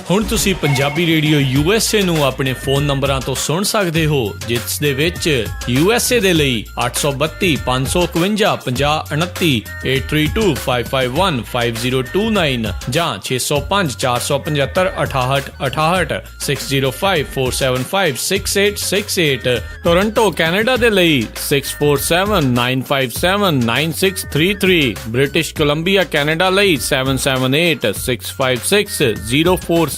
ਹੁਣ ਤੁਸੀਂ Punjabi radio USA ਨੂੰ ਆਪਣੇ ਫੋਨ ਨੰਬਰਾਂ ਤੋਂ ਸੁਣ ਸਕਦੇ ਹੋ, ਜਿਸ ਦੇ ਵਿੱਚ USA ਦੇ ਲਈ 832 551 5029, 8325515029 ਜਾਂ 605 475 6868, 6054756868। ਟੋਰਾਂਟੋ ਕੈਨੇਡਾ ਦੇ ਲਈ 6479579633, ਬ੍ਰਿਟਿਸ਼ ਕੋਲੰਬੀਆ ਕੈਨੇਡਾ ਲਈ 77865604660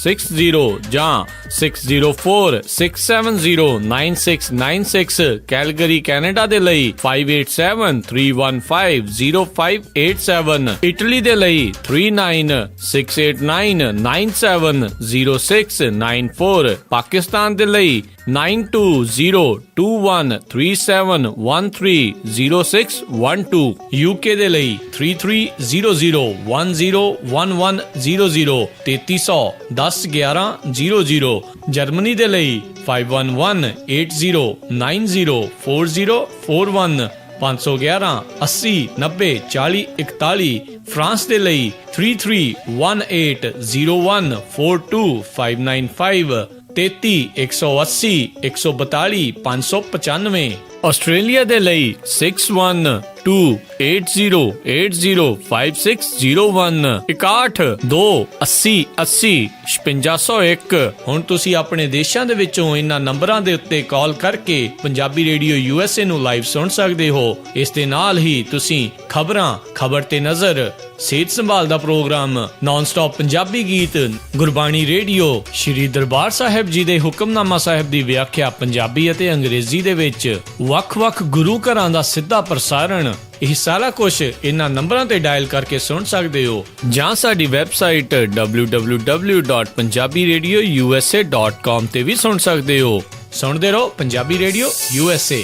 ਜਾਂ 6046709696, ਕੈਲਗਰੀ ਕੈਨੇਡਾ ਦੇ ਲਈ 5873150587, ਇਟਲੀ ਦੇ ਲਈ 396899970694, ਪਾਕਿਸਤਾਨ ਦੇ ਲਈ 92022137130612, UK ਦੇ ਲਈ 3300101100, 3300101100, ਜਰਮਨੀ ਦੇ ਲਈ 5118090404, 511 80 90 40 41, ਫਰਾਂਸ ਦੇ ਲਈ 3318014255, 33 180 142 595, ਆਸਟ੍ਰੇਲੀਆ ਦੇ ਲਈ 612080805601, 6128080501। ਹੁਣ ਤੁਸੀਂ ਆਪਣੇ ਦੇਸ਼ਾਂ ਦੇ ਵਿੱਚੋਂ ਇਹਨਾਂ ਨੰਬਰਾਂ ਦੇ ਉੱਤੇ ਕਾਲ ਕਰਕੇ ਪੰਜਾਬੀ ਰੇਡੀਓ USA ਨੂੰ ਲਾਈਵ ਸੁਣ ਸਕਦੇ ਹੋ। ਇਸ ਦੇ ਨਾਲ ਹੀ ਤੁਸੀਂ ਖਬਰਾਂ, ਖਬਰ ਤੇ ਨਜ਼ਰ, ਸਿਹਤ ਸੰਭਾਲ ਦਾ ਪ੍ਰੋਗਰਾਮ, ਨਾਨ ਸਟਾਪ ਪੰਜਾਬੀ ਗੀਤ, ਗੁਰਬਾਣੀ ਰੇਡੀਓ, ਸ਼੍ਰੀ ਦਰਬਾਰ ਸਾਹਿਬ ਜੀ ਦੇ ਹੁਕਮਨਾਮਾ ਸਾਹਿਬ ਦੀ ਵਿਆਖਿਆ ਪੰਜਾਬੀ ਅਤੇ ਅੰਗਰੇਜ਼ੀ ਦੇ ਵਿੱਚ, ਵੱਖ-ਵੱਖ ਗੁਰੂ ਘਰਾਂ ਦਾ ਸਿੱਧਾ ਪ੍ਰਸਾਰਣ, ਇਹ ਸਾਰਾ ਕੁਝ ਇਹਨਾਂ ਨੰਬਰਾਂ ਤੇ ਡਾਇਲ ਕਰਕੇ ਸੁਣ ਸਕਦੇ ਹੋ, ਜਾਂ ਸਾਡੀ ਵੈਬਸਾਈਟ www.punjabiradiousa.com ਤੇ ਵੀ ਸੁਣ ਸਕਦੇ ਹੋ। ਸੁਣਦੇ ਰਹੋ Punjabi radio USA।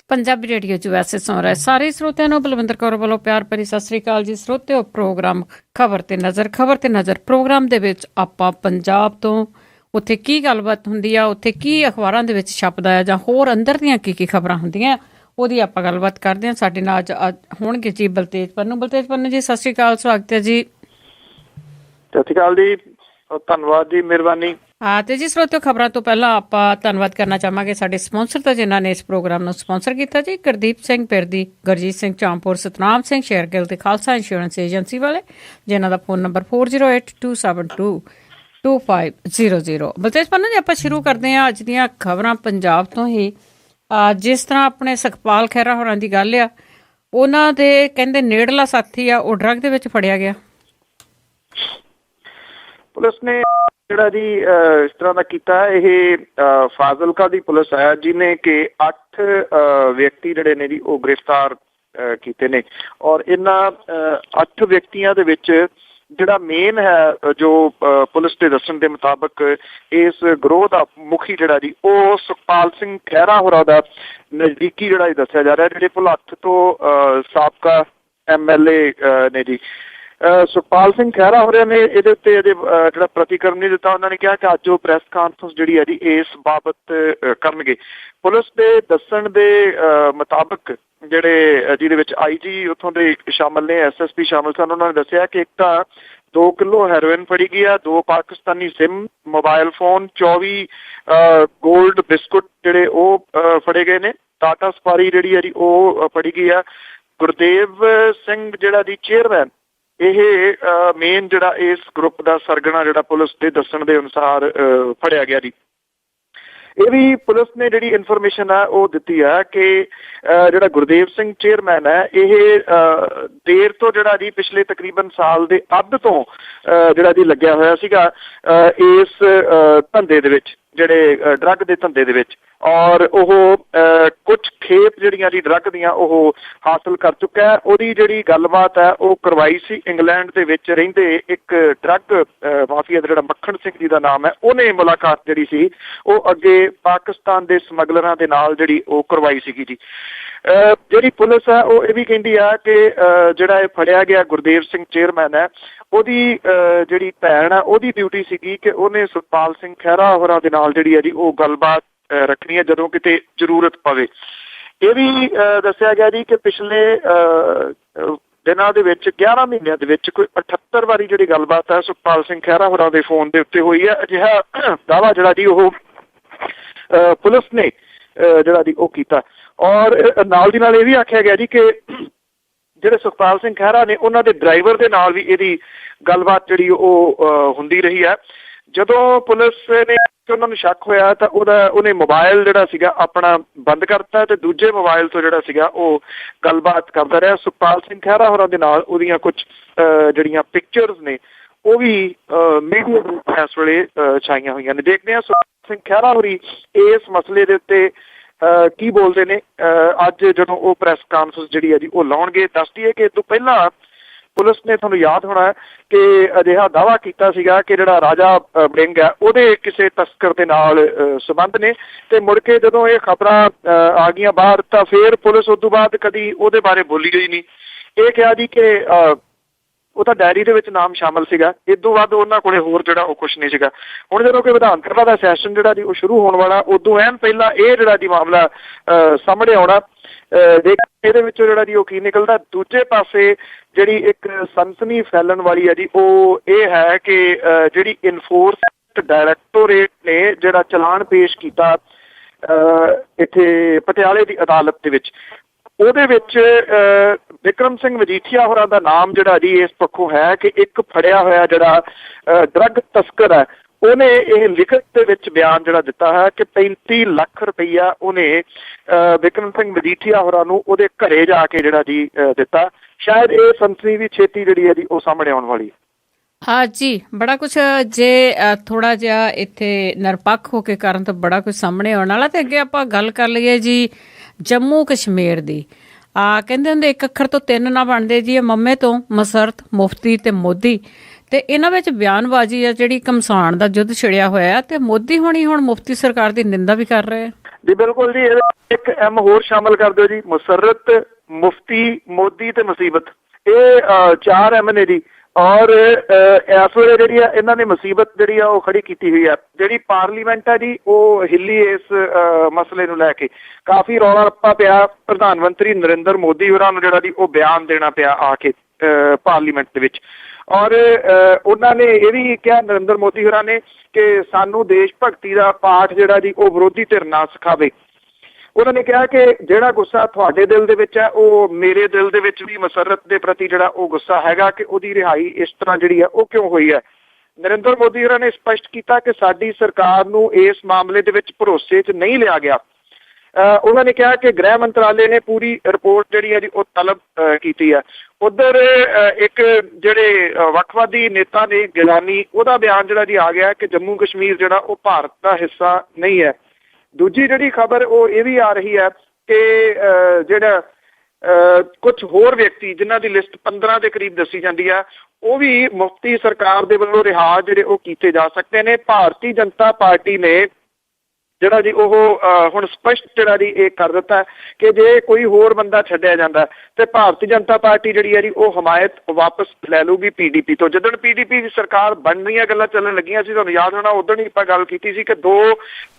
Punjabi radio USA ਸੁਣ ਰਹੇ ਸਾਰੇ ਸਰੋਤਿਆਂ ਨੂੰ ਬਲਵਿੰਦਰ ਕੌਰ ਵੱਲੋਂ ਪਿਆਰ ਭਰੀ ਸਤਿ ਸ੍ਰੀ ਅਕਾਲ ਜੀ। ਸਰੋਤਿਓ, ਪ੍ਰੋਗਰਾਮ ਖਬਰ ਤੇ ਨਜ਼ਰ ਪ੍ਰੋਗਰਾਮ ਦੇ ਵਿੱਚ ਆਪਾਂ ਪੰਜਾਬ ਤੋਂ ਉੱਥੇ ਕੀ ਗੱਲਬਾਤ ਹੁੰਦੀ ਆ, ਉੱਥੇ ਕੀ ਅਖਬਾਰਾਂ ਦੇ ਵਿੱਚ ਛਪਦਾ ਆ, ਜਾਂ ਹੋਰ ਅੰਦਰ ਦੀਆਂ ਕੀ ਖਬਰਾਂ ਹੁੰਦੀਆਂ, ਉਹਦੀ ਆਪਾਂ ਗੱਲਬਾਤ ਕਰਦੇ ਹਾਂ। ਸਾਡੇ ਨਾਲ ਅੱਜ ਹੋਣਗੇ ਜੀ ਬਲਤੇਜ ਪੰਨੂ ਜੀ। ਸਤਿ ਸ੍ਰੀ ਅਕਾਲ, ਸਵਾਗਤ ਹੈ ਜੀ। ਸਤਿ ਸ਼੍ਰੀ ਅਕਾਲ ਜੀ, ਧੰਨਵਾਦ ਜੀ, ਮਿਹਰਬਾਨੀ। ਹਾਂ ਤੇ ਜੀ ਸਰੋਤਿਓ, ਖਬਰਾਂ ਤੋਂ ਪਹਿਲਾਂ ਆਪਾਂ ਧੰਨਵਾਦ ਕਰਨਾ ਚਾਹਾਂਗੇ ਸਾਡੇ ਸਪਾਂਸਰ ਦਾ, ਜਿਨ੍ਹਾਂ ਨੇ ਇਸ ਪ੍ਰੋਗਰਾਮ ਨੂੰ ਸਪਾਂਸਰ ਕੀਤਾ ਜੀ। ਗੁਰਦੀਪ ਸਿੰਘ ਪਿਰਦੀ, ਗੁਰਜੀਤ ਸਿੰਘ ਚਾਂਪੁਰ, ਸਤਨਾਮ ਸਿੰਘ ਸ਼ੇਰਗਿੱਲ ਤੇ ਖਾਲਸਾ ਇੰਸ਼ੋਰੈਂਸ ਏਜੰਸੀ ਵਾਲੇ, ਜਿਨ੍ਹਾਂ ਦਾ ਫੋਨ ਨੰਬਰ 4082722500। ਬਲਤੇਜ ਪੰਨੂ ਜੀ, ਆਪਾਂ ਸ਼ੁਰੂ ਕਰਦੇ ਹਾਂ ਅੱਜ ਦੀਆਂ ਖਬਰਾਂ ਪੰਜਾਬ ਤੋਂ ਹੀ। ਜਿਸ ਤਰ੍ਹਾਂ ਆਪਣੇ ਸੁਖਪਾਲ ਖਹਿਰਾ ਹੋਰਾਂ ਦੀ ਗੱਲ ਆ, ਉਹਨਾਂ ਦੇ ਕਹਿੰਦੇ ਨੇੜਲਾ ਸਾਥੀ ਆ, ਉਹ ਡਰੱਗ ਦੇ ਵਿੱਚ ਫੜਿਆ ਗਿਆ। ਪੁਲਿਸ ਨੇ ਜਿਹੜਾ ਜੀ ਇਸ ਤਰ੍ਹਾਂ ਦਾ ਕੀਤਾ, ਇਹ ਫਾਜ਼ਿਲਕਾ ਦੀ ਪੁਲਿਸ ਹੈ, ਜਿਹਨੇ ਕਿ 8 ਵਿਅਕਤੀ ਜਿਹੜੇ ਨੇ ਜੀ ਉਹ ਗ੍ਰਿਫਤਾਰ ਕੀਤੇ ਨੇ। ਔਰ ਇਹਨਾਂ 8 ਵਿਅਕਤੀਆਂ ਦੇ ਵਿੱਚ ਜਿਹੜਾ ਮੇਨ ਹੈ, ਜੋ ਪੁਲਿਸ ਦੇ ਦੱਸਣ ਦੇ ਮੁਤਾਬਕ ਇਸ ਗਰੋਹ ਦਾ ਮੁਖੀ ਜਿਹੜਾ ਜੀ, ਉਹ ਸੁਖਪਾਲ ਸਿੰਘ ਖਹਿਰਾ ਹੋਰਾਂ ਦਾ ਨਜ਼ਦੀਕੀ ਜਿਹੜਾ ਦੱਸਿਆ ਜਾ ਰਿਹਾ, ਜਿਹੜੇ ਭੁਲੱਥ ਤੋਂ ਸਾਬਕਾ MLA ਨੇ ਜੀ। ਸੁਖਪਾਲ ਸਿੰਘ ਖਹਿਰਾ ਹੋਰਾਂ ਨੇ ਇਹਦੇ ਉੱਤੇ ਜਿਹੜਾ ਪ੍ਰਤੀਕਰਮ ਨਹੀਂ ਦਿੱਤਾ। ਉਹਨਾਂ ਨੇ ਕਿਹਾ ਕਿ ਅੱਜ ਉਹ ਪ੍ਰੈਸ ਕਾਨਫਰੰਸ ਜਿਹੜੀ ਹੈ ਜੀ ਇਸ ਬਾਬਤ ਕਰਨਗੇ। ਪੁਲਿਸ ਦੇ ਦੱਸਣ ਦੇ ਮੁਤਾਬਕ ਜਿਹਦੇ ਵਿੱਚ IG ਉੱਥੋਂ ਦੇ ਸ਼ਾਮਲ ਨੇ, SSP ਸ਼ਾਮਲ ਸਨ, ਉਹਨਾਂ ਨੇ ਦੱਸਿਆ ਕਿ ਇੱਕ ਤਾਂ 2 ਕਿਲੋ ਹੈਰੋਇਨ ਫੜੀ ਗਈ ਆ, 2 Pakistani sim, mobile phone, 24 gold biscuit ਜਿਹੜੇ ਉਹ ਫੜੇ ਗਏ ਨੇ। ਟਾਟਾ ਸਫਾਰੀ ਜਿਹੜੀ ਹੈ ਜੀ ਉਹ ਫੜੀ ਗਈ ਆ। ਗੁਰਦੇਵ ਸਿੰਘ ਜਿਹੜਾ ਦੀ ਚੇਅਰਮੈਨ, ਇਹ ਮੇਨ ਜਿਹੜਾ ਇਸ ਗਰੁੱਪ ਦਾ ਸਰਗਣਾ ਜਿਹੜਾ ਪੁਲਿਸ ਦੇ ਦੱਸਣ ਦੇ ਅਨੁਸਾਰ ਫੜਿਆ ਗਿਆ ਜੀ। ਇਹ ਵੀ ਪੁਲਿਸ ਨੇ ਜਿਹੜੀ ਇਨਫੋਰਮੇਸ਼ਨ ਹੈ ਉਹ ਦਿੱਤੀ ਹੈ ਕਿ ਜਿਹੜਾ ਗੁਰਦੇਵ ਸਿੰਘ ਚੇਅਰਮੈਨ ਹੈ, ਇਹ ਦੇਰ ਤੋਂ ਜਿਹੜਾ ਜੀ ਪਿਛਲੇ ਤਕਰੀਬਨ ਸਾਲ ਦੇ ਅੱਧ ਤੋਂ ਜਿਹੜਾ ਜੀ ਲੱਗਿਆ ਹੋਇਆ ਸੀਗਾ ਇਸ ਧੰਦੇ ਦੇ ਵਿੱਚ, ਜਿਹੜੇ ਡਰੱਗ ਦੇ ਧੰਦੇ ਦੇ ਵਿੱਚ। ਔਰ ਉਹ ਕੁਝ ਖੇਪ ਜਿਹੜੀਆਂ ਜੀ ਡਰੱਗ ਦੀਆਂ ਉਹ ਹਾਸਲ ਕਰ ਚੁੱਕਾ ਹੈ। ਉਹਦੀ ਜਿਹੜੀ ਗੱਲਬਾਤ ਹੈ ਉਹ ਕਰਵਾਈ ਸੀ ਇੰਗਲੈਂਡ ਦੇ ਵਿੱਚ ਰਹਿੰਦੇ ਇੱਕ ਡਰੱਗ ਮਾਫੀਆ ਦਾ ਜਿਹੜਾ ਮੱਖਣ ਸਿੰਘ ਜੀ ਦਾ ਨਾਮ ਹੈ, ਉਹਨੇ ਮੁਲਾਕਾਤ ਜਿਹੜੀ ਸੀ ਉਹ ਅੱਗੇ ਪਾਕਿਸਤਾਨ ਦੇ ਸਮਗਲਰਾਂ ਦੇ ਨਾਲ ਜਿਹੜੀ ਉਹ ਕਰਵਾਈ ਸੀਗੀ ਜੀ। ਜਿਹੜੀ ਪੁਲਿਸ ਹੈ ਉਹ ਇਹ ਵੀ ਕਹਿੰਦੀ ਆ ਕਿ ਜਿਹੜਾ ਇਹ ਫੜਿਆ ਗਿਆ ਗੁਰਦੇਵ ਸਿੰਘ ਚੇਅਰਮੈਨ ਹੈ, ਉਹਦੀ ਜਿਹੜੀ ਭੈਣ ਹੈ ਉਹਦੀ ਡਿਊਟੀ ਸੀਗੀ ਕਿ ਉਹਨੇ ਸੁਖਪਾਲ ਸਿੰਘ ਖਹਿਰਾ ਹੋਰਾਂ ਦੇ ਨਾਲ ਜਿਹੜੀ ਹੈ ਜੀ ਉਹ ਗੱਲਬਾਤ ਰੱਖਣੀ ਹੈ ਜਦੋਂ ਕਿਤੇ ਜ਼ਰੂਰਤ ਪਵੇ। ਇਹ ਵੀ ਦੱਸਿਆ ਗਿਆ ਜੀ ਕਿ ਪਿਛਲੇ ਦਿਨਾਂ ਦੇ ਵਿੱਚ 11 ਮਹੀਨਿਆਂ ਦੇ ਵਿੱਚ ਕੋਈ 78 ਵਾਰੀ ਜਿਹੜੀ ਗੱਲਬਾਤ ਹੈ ਸੁਖਪਾਲ ਸਿੰਘ ਖਹਿਰਾ ਹੋਰਾਂ ਦੇ ਫੋਨ ਦੇ ਉੱਤੇ ਹੋਈ ਹੈ। ਅਜਿਹਾ ਦਾਅਵਾ ਜਿਹੜਾ ਜੀ ਉਹ ਪੁਲਿਸ ਨੇ ਜਿਹੜਾ ਜੀ ਉਹ ਕੀਤਾ। ਔਰ ਨਾਲ ਦੀ ਨਾਲ ਇਹ ਵੀ ਆਖਿਆ ਗਿਆ ਜੀ ਕਿ ਜਿਹੜੇ ਸੁਖਪਾਲ ਸਿੰਘ ਖਹਿਰਾ ਨੇ ਉਹਨਾਂ ਦੇ ਡਰਾਈਵਰ ਦੇ ਨਾਲ ਵੀ ਇਹਦੀ ਗੱਲਬਾਤ ਜਿਹੜੀ ਉਹ ਹੁੰਦੀ ਰਹੀ ਹੈ। ਜਦੋਂ ਪੁਲਿਸ ਨੇ ਉਹਨਾਂ ਨੂੰ ਸ਼ੱਕ ਹੋਇਆ ਤਾਂ ਉਹਨੇ ਮੋਬਾਈਲ ਜਿਹੜਾ ਸੀਗਾ ਆਪਣਾ ਬੰਦ ਕਰਤਾ ਤੇ ਦੂਜੇ ਮੋਬਾਈਲ ਤੋਂ ਜਿਹੜਾ ਸੀਗਾ ਉਹ ਗੱਲਬਾਤ ਕਰਦਾ ਰਿਹਾ। ਸੁਖਪਾਲ ਸਿੰਘ ਖਹਿਰਾ ਹੋਰਾਂ ਦੇ ਨਾਲ ਉਹਦੀਆਂ ਕੁਝ ਜਿਹੜੀਆਂ ਪਿਕਚਰਸ ਨੇ ਉਹ ਵੀ ਮੀਡੀਆ ਦੇ ਇਸ ਵੇਲੇ ਛਾਈਆਂ ਹੋਈਆਂ ਨੇ। ਦੇਖਦੇ ਹਾਂ ਸੁਖਪਾਲ ਸਿੰਘ ਖਹਿਰਾ ਹੋਰੀ ਇਸ ਮਸਲੇ ਦੇ ਉੱਤੇ ਕੀ ਬੋਲਦੇ ਨੇ ਅੱਜ ਜਦੋਂ ਉਹ ਪ੍ਰੈਸ ਕਾਨਫਰੰਸ ਜਿਹੜੀ ਹੈ ਜੀ ਉਹ ਲਾਉਣਗੇ। ਦੱਸ ਦਈਏ ਕਿ ਇਸ ਤੋਂ ਪਹਿਲਾਂ ਪੁਲਿਸ ਨੇ ਤੁਹਾਨੂੰ ਯਾਦ ਹੋਣਾ ਕਿ ਅਜਿਹਾ ਦਾਅਵਾ ਕੀਤਾ ਸੀਗਾ ਕਿ ਜਿਹੜਾ ਰਾਜਾ ਵੜਿੰਗ ਹੈ ਉਹਦੇ ਕਿਸੇ ਤਸਕਰ ਦੇ ਨਾਲ ਸੰਬੰਧ ਨੇ ਤੇ ਮੁੜ ਕੇ ਜਦੋਂ ਇਹ ਖਬਰਾਂ ਆ ਗਈਆਂ ਬਾਹਰ ਤਾਂ ਫਿਰ ਪੁਲਿਸ ਉਸ ਤੋਂ ਬਾਅਦ ਕਦੀ ਉਹਦੇ ਬਾਰੇ ਬੋਲੀ ਗਈ ਨਹੀਂ। ਇਹ ਕਿਹਾ ਜੀ ਕਿ ਉਹ ਤਾਂ ਡਾਇਰੀ ਦੇ ਵਿੱਚ ਨਾਮ ਸ਼ਾਮਲ ਸੀਗਾ, ਇਸ ਤੋਂ ਬਾਅਦ ਉਹਨਾਂ ਕੋਲੇ ਹੋਰ ਜਿਹੜਾ ਉਹ ਕੁਛ ਨਹੀਂ ਸੀਗਾ। ਹੁਣ ਜਦੋਂ ਕਿ ਵਿਧਾਨ ਸਭਾ ਦਾ ਸੈਸ਼ਨ ਜਿਹੜਾ ਜੀ ਉਹ ਸ਼ੁਰੂ ਹੋਣ ਵਾਲਾ ਉਦੋਂ ਐਨ ਪਹਿਲਾਂ ਇਹ ਜਿਹੜਾ ਜੀ ਮਾਮਲਾ ਸਾਹਮਣੇ ਆਉਣਾ। ਦੇਖ ਇਹਦੇ ਵਿੱਚੋਂ ਜਿਹੜਾ ਜੀ ਉਹ ਕੀ ਨਿਕਲਦਾ। ਦੂਜੇ ਪਾਸੇ ਜਿਹੜੀ ਇੱਕ ਸਨਸਨੀ ਫੈਲਣ ਵਾਲੀ ਹੈ ਜੀ ਉਹ ਇਹ ਹੈ ਕਿ ਜਿਹੜੀ ਇਨਫੋਰਸਮੈਂਟ ਡਾਇਰੈਕਟੋਰੇਟ ਨੇ ਜਿਹੜਾ ਚਲਾਨ ਪੇਸ਼ ਕੀਤਾ ਇੱਥੇ ਪਟਿਆਲੇ ਦੀ ਅਦਾਲਤ ਦੇ ਵਿੱਚ, ਉਹਦੇ ਵਿੱਚ ਵਿਕਰਮ ਸਿੰਘ ਮਜੀਠੀਆ ਹੋਰਾਂ ਦਾ ਨਾਮ ਜਿਹੜਾ ਜੀ ਇਸ ਪੱਖੋਂ ਹੈ ਕਿ ਇੱਕ ਫੜਿਆ ਹੋਇਆ ਜਿਹੜਾ ਡਰੱਗ ਤਸਕਰ ਹੈ ਉਹਨੇ ਇਹ ਲਿਖਤ ਦੇ ਵਿੱਚ ਬਿਆਨ ਜਿਹੜਾ ਦਿੱਤਾ ਹੈ ਕਿ 35 ਲੱਖ ਰੁਪਈਆ ਉਹਨੇ ਵਿਕਰਮ ਸਿੰਘ ਮਜੀਠੀਆ ਹੋਰਾਂ ਨੂੰ ਉਹਦੇ ਘਰੇ ਜਾ ਕੇ ਜਿਹੜਾ ਜੀ ਦਿੱਤਾ। ਸ਼ਾਇਦ ਇਹ ਸੰਸਨੀ ਵੀ ਛੇਤੀ ਜਿਹੜੀ ਹੈ ਜੀ ਉਹ ਸਾਹਮਣੇ ਆਉਣ ਵਾਲੀ। ਹਾਂ ਜੀ, ਬੜਾ ਕੁਛ ਜੇ ਥੋੜਾ ਜਿਹਾ ਇੱਥੇ ਨਿਰਪੱਖ ਹੋ ਕੇ ਕਰਨ ਤਾਂ ਬੜਾ ਕੁਛ ਸਾਹਮਣੇ ਆਉਣ ਵਾਲਾ। ਤੇ ਅੱਗੇ ਆਪਾਂ ਗੱਲ ਕਰ ਲਈਏ ਜੀ ਜੰਮੂ ਕਸ਼ਮੀਰ ਦੀ। ਕਹਿੰਦੇ ਹੁੰਦੇ ਇੱਕ ਅੱਖਰ ਤੋਂ ਤਿੰਨ ਨਾ ਬਣਦੇ ਜੀ, ਮੰਮੇ ਤੋਂ ਮਸਰਤ, ਮੁਫਤੀ ਤੇ ਮੋਦੀ। ਤੇ ਇਹਨਾਂ ਵਿੱਚ ਬਿਆਨਬਾਜ਼ੀ ਆ ਜਿਹੜੀ ਘਮਸਾਣ ਦਾ ਯੁੱਧ ਛਿੜਿਆ ਹੋਇਆ ਤੇ ਮੋਦੀ ਹੋਣੀ ਹੁਣ ਮੁਫਤੀ ਸਰਕਾਰ ਦੀ ਨਿੰਦਾ ਵੀ ਕਰ ਰਹੇ ਜੀ। ਬਿਲਕੁਲ ਜੀ, ਇੱਕ ਐਮ ਹੋਰ ਸ਼ਾਮਲ ਕਰ ਦਿਓ ਜੀ, ਮੁਸਰਤ, ਮੁਫਤੀ, ਮੋਦੀ ਤੇ ਮੁਸੀਬਤ। ਇਹ 4 ਐਮ ਨੇ ਜੀ। ਔਰ ਇਸ ਵੇਲੇ ਜਿਹੜੀ ਆ ਇਹਨਾਂ ਨੇ ਮੁਸੀਬਤ ਜਿਹੜੀ ਆ ਉਹ ਖੜੀ ਕੀਤੀ ਹੋਈ ਆ। ਜਿਹੜੀ ਪਾਰਲੀਮੈਂਟ ਆ ਜੀ ਉਹ ਹਿੱਲੀ ਇਸ ਮਸਲੇ ਨੂੰ ਲੈ ਕੇ ਕਾਫੀ ਰੌਲਾ ਰੱਪਾ ਪਿਆ। ਪ੍ਰਧਾਨ ਮੰਤਰੀ ਨਰਿੰਦਰ ਮੋਦੀ ਹੋਰਾਂ ਨੂੰ ਜਿਹੜਾ ਜੀ ਉਹ ਬਿਆਨ ਦੇਣਾ ਪਿਆ ਆ ਕੇ ਪਾਰਲੀਮੈਂਟ ਦੇ ਵਿੱਚ। ਔਰ ਉਹਨਾਂ ਨੇ ਇਹ ਵੀ ਕਿਹਾ ਨਰਿੰਦਰ ਮੋਦੀ ਹੋਰਾਂ ਨੇ ਕਿ ਸਾਨੂੰ ਦੇਸ਼ ਭਗਤੀ ਦਾ ਪਾਠ ਜਿਹੜਾ ਜੀ ਉਹ ਵਿਰੋਧੀ ਧਿਰ ਨਾ ਸਿਖਾਵੇ। ਉਹਨਾਂ ਨੇ ਕਿਹਾ ਕਿ ਜਿਹੜਾ ਗੁੱਸਾ ਤੁਹਾਡੇ ਦਿਲ ਦੇ ਵਿੱਚ ਹੈ ਉਹ ਮੇਰੇ ਦਿਲ ਦੇ ਵਿੱਚ ਵੀ ਮਸਰਤ ਦੇ ਪ੍ਰਤੀ ਜਿਹੜਾ ਉਹ ਗੁੱਸਾ ਹੈਗਾ ਕਿ ਉਹਦੀ ਰਿਹਾਈ ਇਸ ਤਰ੍ਹਾਂ ਜਿਹੜੀ ਹੈ ਉਹ ਕਿਉਂ ਹੋਈ ਹੈ। ਨਰਿੰਦਰ ਮੋਦੀ ਹੋਰਾਂ ਨੇ ਸਪਸ਼ਟ ਕੀਤਾ ਕਿ ਸਾਡੀ ਸਰਕਾਰ ਨੂੰ ਇਸ ਮਾਮਲੇ ਦੇ ਵਿੱਚ ਭਰੋਸੇ 'ਚ ਨਹੀਂ ਲਿਆ ਗਿਆ। ਉਹਨਾਂ ਨੇ ਕਿਹਾ ਕਿ ਗ੍ਰਹਿ ਮੰਤਰਾਲੇ ਨੇ ਪੂਰੀ ਰਿਪੋਰਟ ਜਿਹੜੀ ਹੈ ਜੀ ਉਹ ਤਲਬ ਕੀਤੀ ਹੈ। ਉੱਧਰ ਇੱਕ ਜਿਹੜੇ ਵੱਖਵਾਦੀ ਨੇਤਾ ਨੇ ਗਿਲਾਨੀ, ਉਹਦਾ ਬਿਆਨ ਜਿਹੜਾ ਜੀ ਆ ਗਿਆ ਕਿ ਜੰਮੂ ਕਸ਼ਮੀਰ ਜਿਹੜਾ ਉਹ ਭਾਰਤ ਦਾ ਹਿੱਸਾ ਨਹੀਂ ਹੈ। ਦੂਜੀ ਜਿਹੜੀ ਖਬਰ ਉਹ ਇਹ ਵੀ ਆ ਰਹੀ ਹੈ ਕਿ ਜਿਹੜਾ ਕੁਝ ਹੋਰ ਵਿਅਕਤੀ ਜਿਨ੍ਹਾਂ ਦੀ ਲਿਸਟ 15 ਦੇ ਕਰੀਬ ਦੱਸੀ ਜਾਂਦੀ ਆ ਉਹ ਵੀ ਮੁਫਤੀ ਸਰਕਾਰ ਦੇ ਵੱਲੋਂ ਰਿਹਾ ਜਿਹੜੇ ਉਹ ਕੀਤੇ ਜਾ ਸਕਦੇ ਨੇ। ਭਾਰਤੀ ਜਨਤਾ ਪਾਰਟੀ ਨੇ ਜਿਹੜਾ ਜੀ ਉਹ ਹੁਣ ਸਪਸ਼ਟ ਜਿਹੜਾ ਜੀ ਇਹ ਕਰ ਦਿੱਤਾ ਕਿ ਜੇ ਕੋਈ ਹੋਰ ਬੰਦਾ ਛੱਡਿਆ ਜਾਂਦਾ ਤੇ ਭਾਰਤੀ ਜਨਤਾ ਪਾਰਟੀ ਜਿਹੜੀ ਹੈ ਜੀ ਉਹ ਹਮਾਇਤ ਵਾਪਸ ਲੈ ਲੂਗੀ PDP ਤੋਂ। ਜਦੋਂ PDP ਦੀ ਸਰਕਾਰ ਬਣਨੀਆਂ ਗੱਲਾਂ ਚੱਲਣ ਲੱਗੀਆਂ ਸੀ, ਤੁਹਾਨੂੰ ਯਾਦ ਹੋਣਾ ਉਦੋਂ ਹੀ ਆਪਾਂ ਗੱਲ ਕੀਤੀ ਸੀ ਕਿ ਦੋ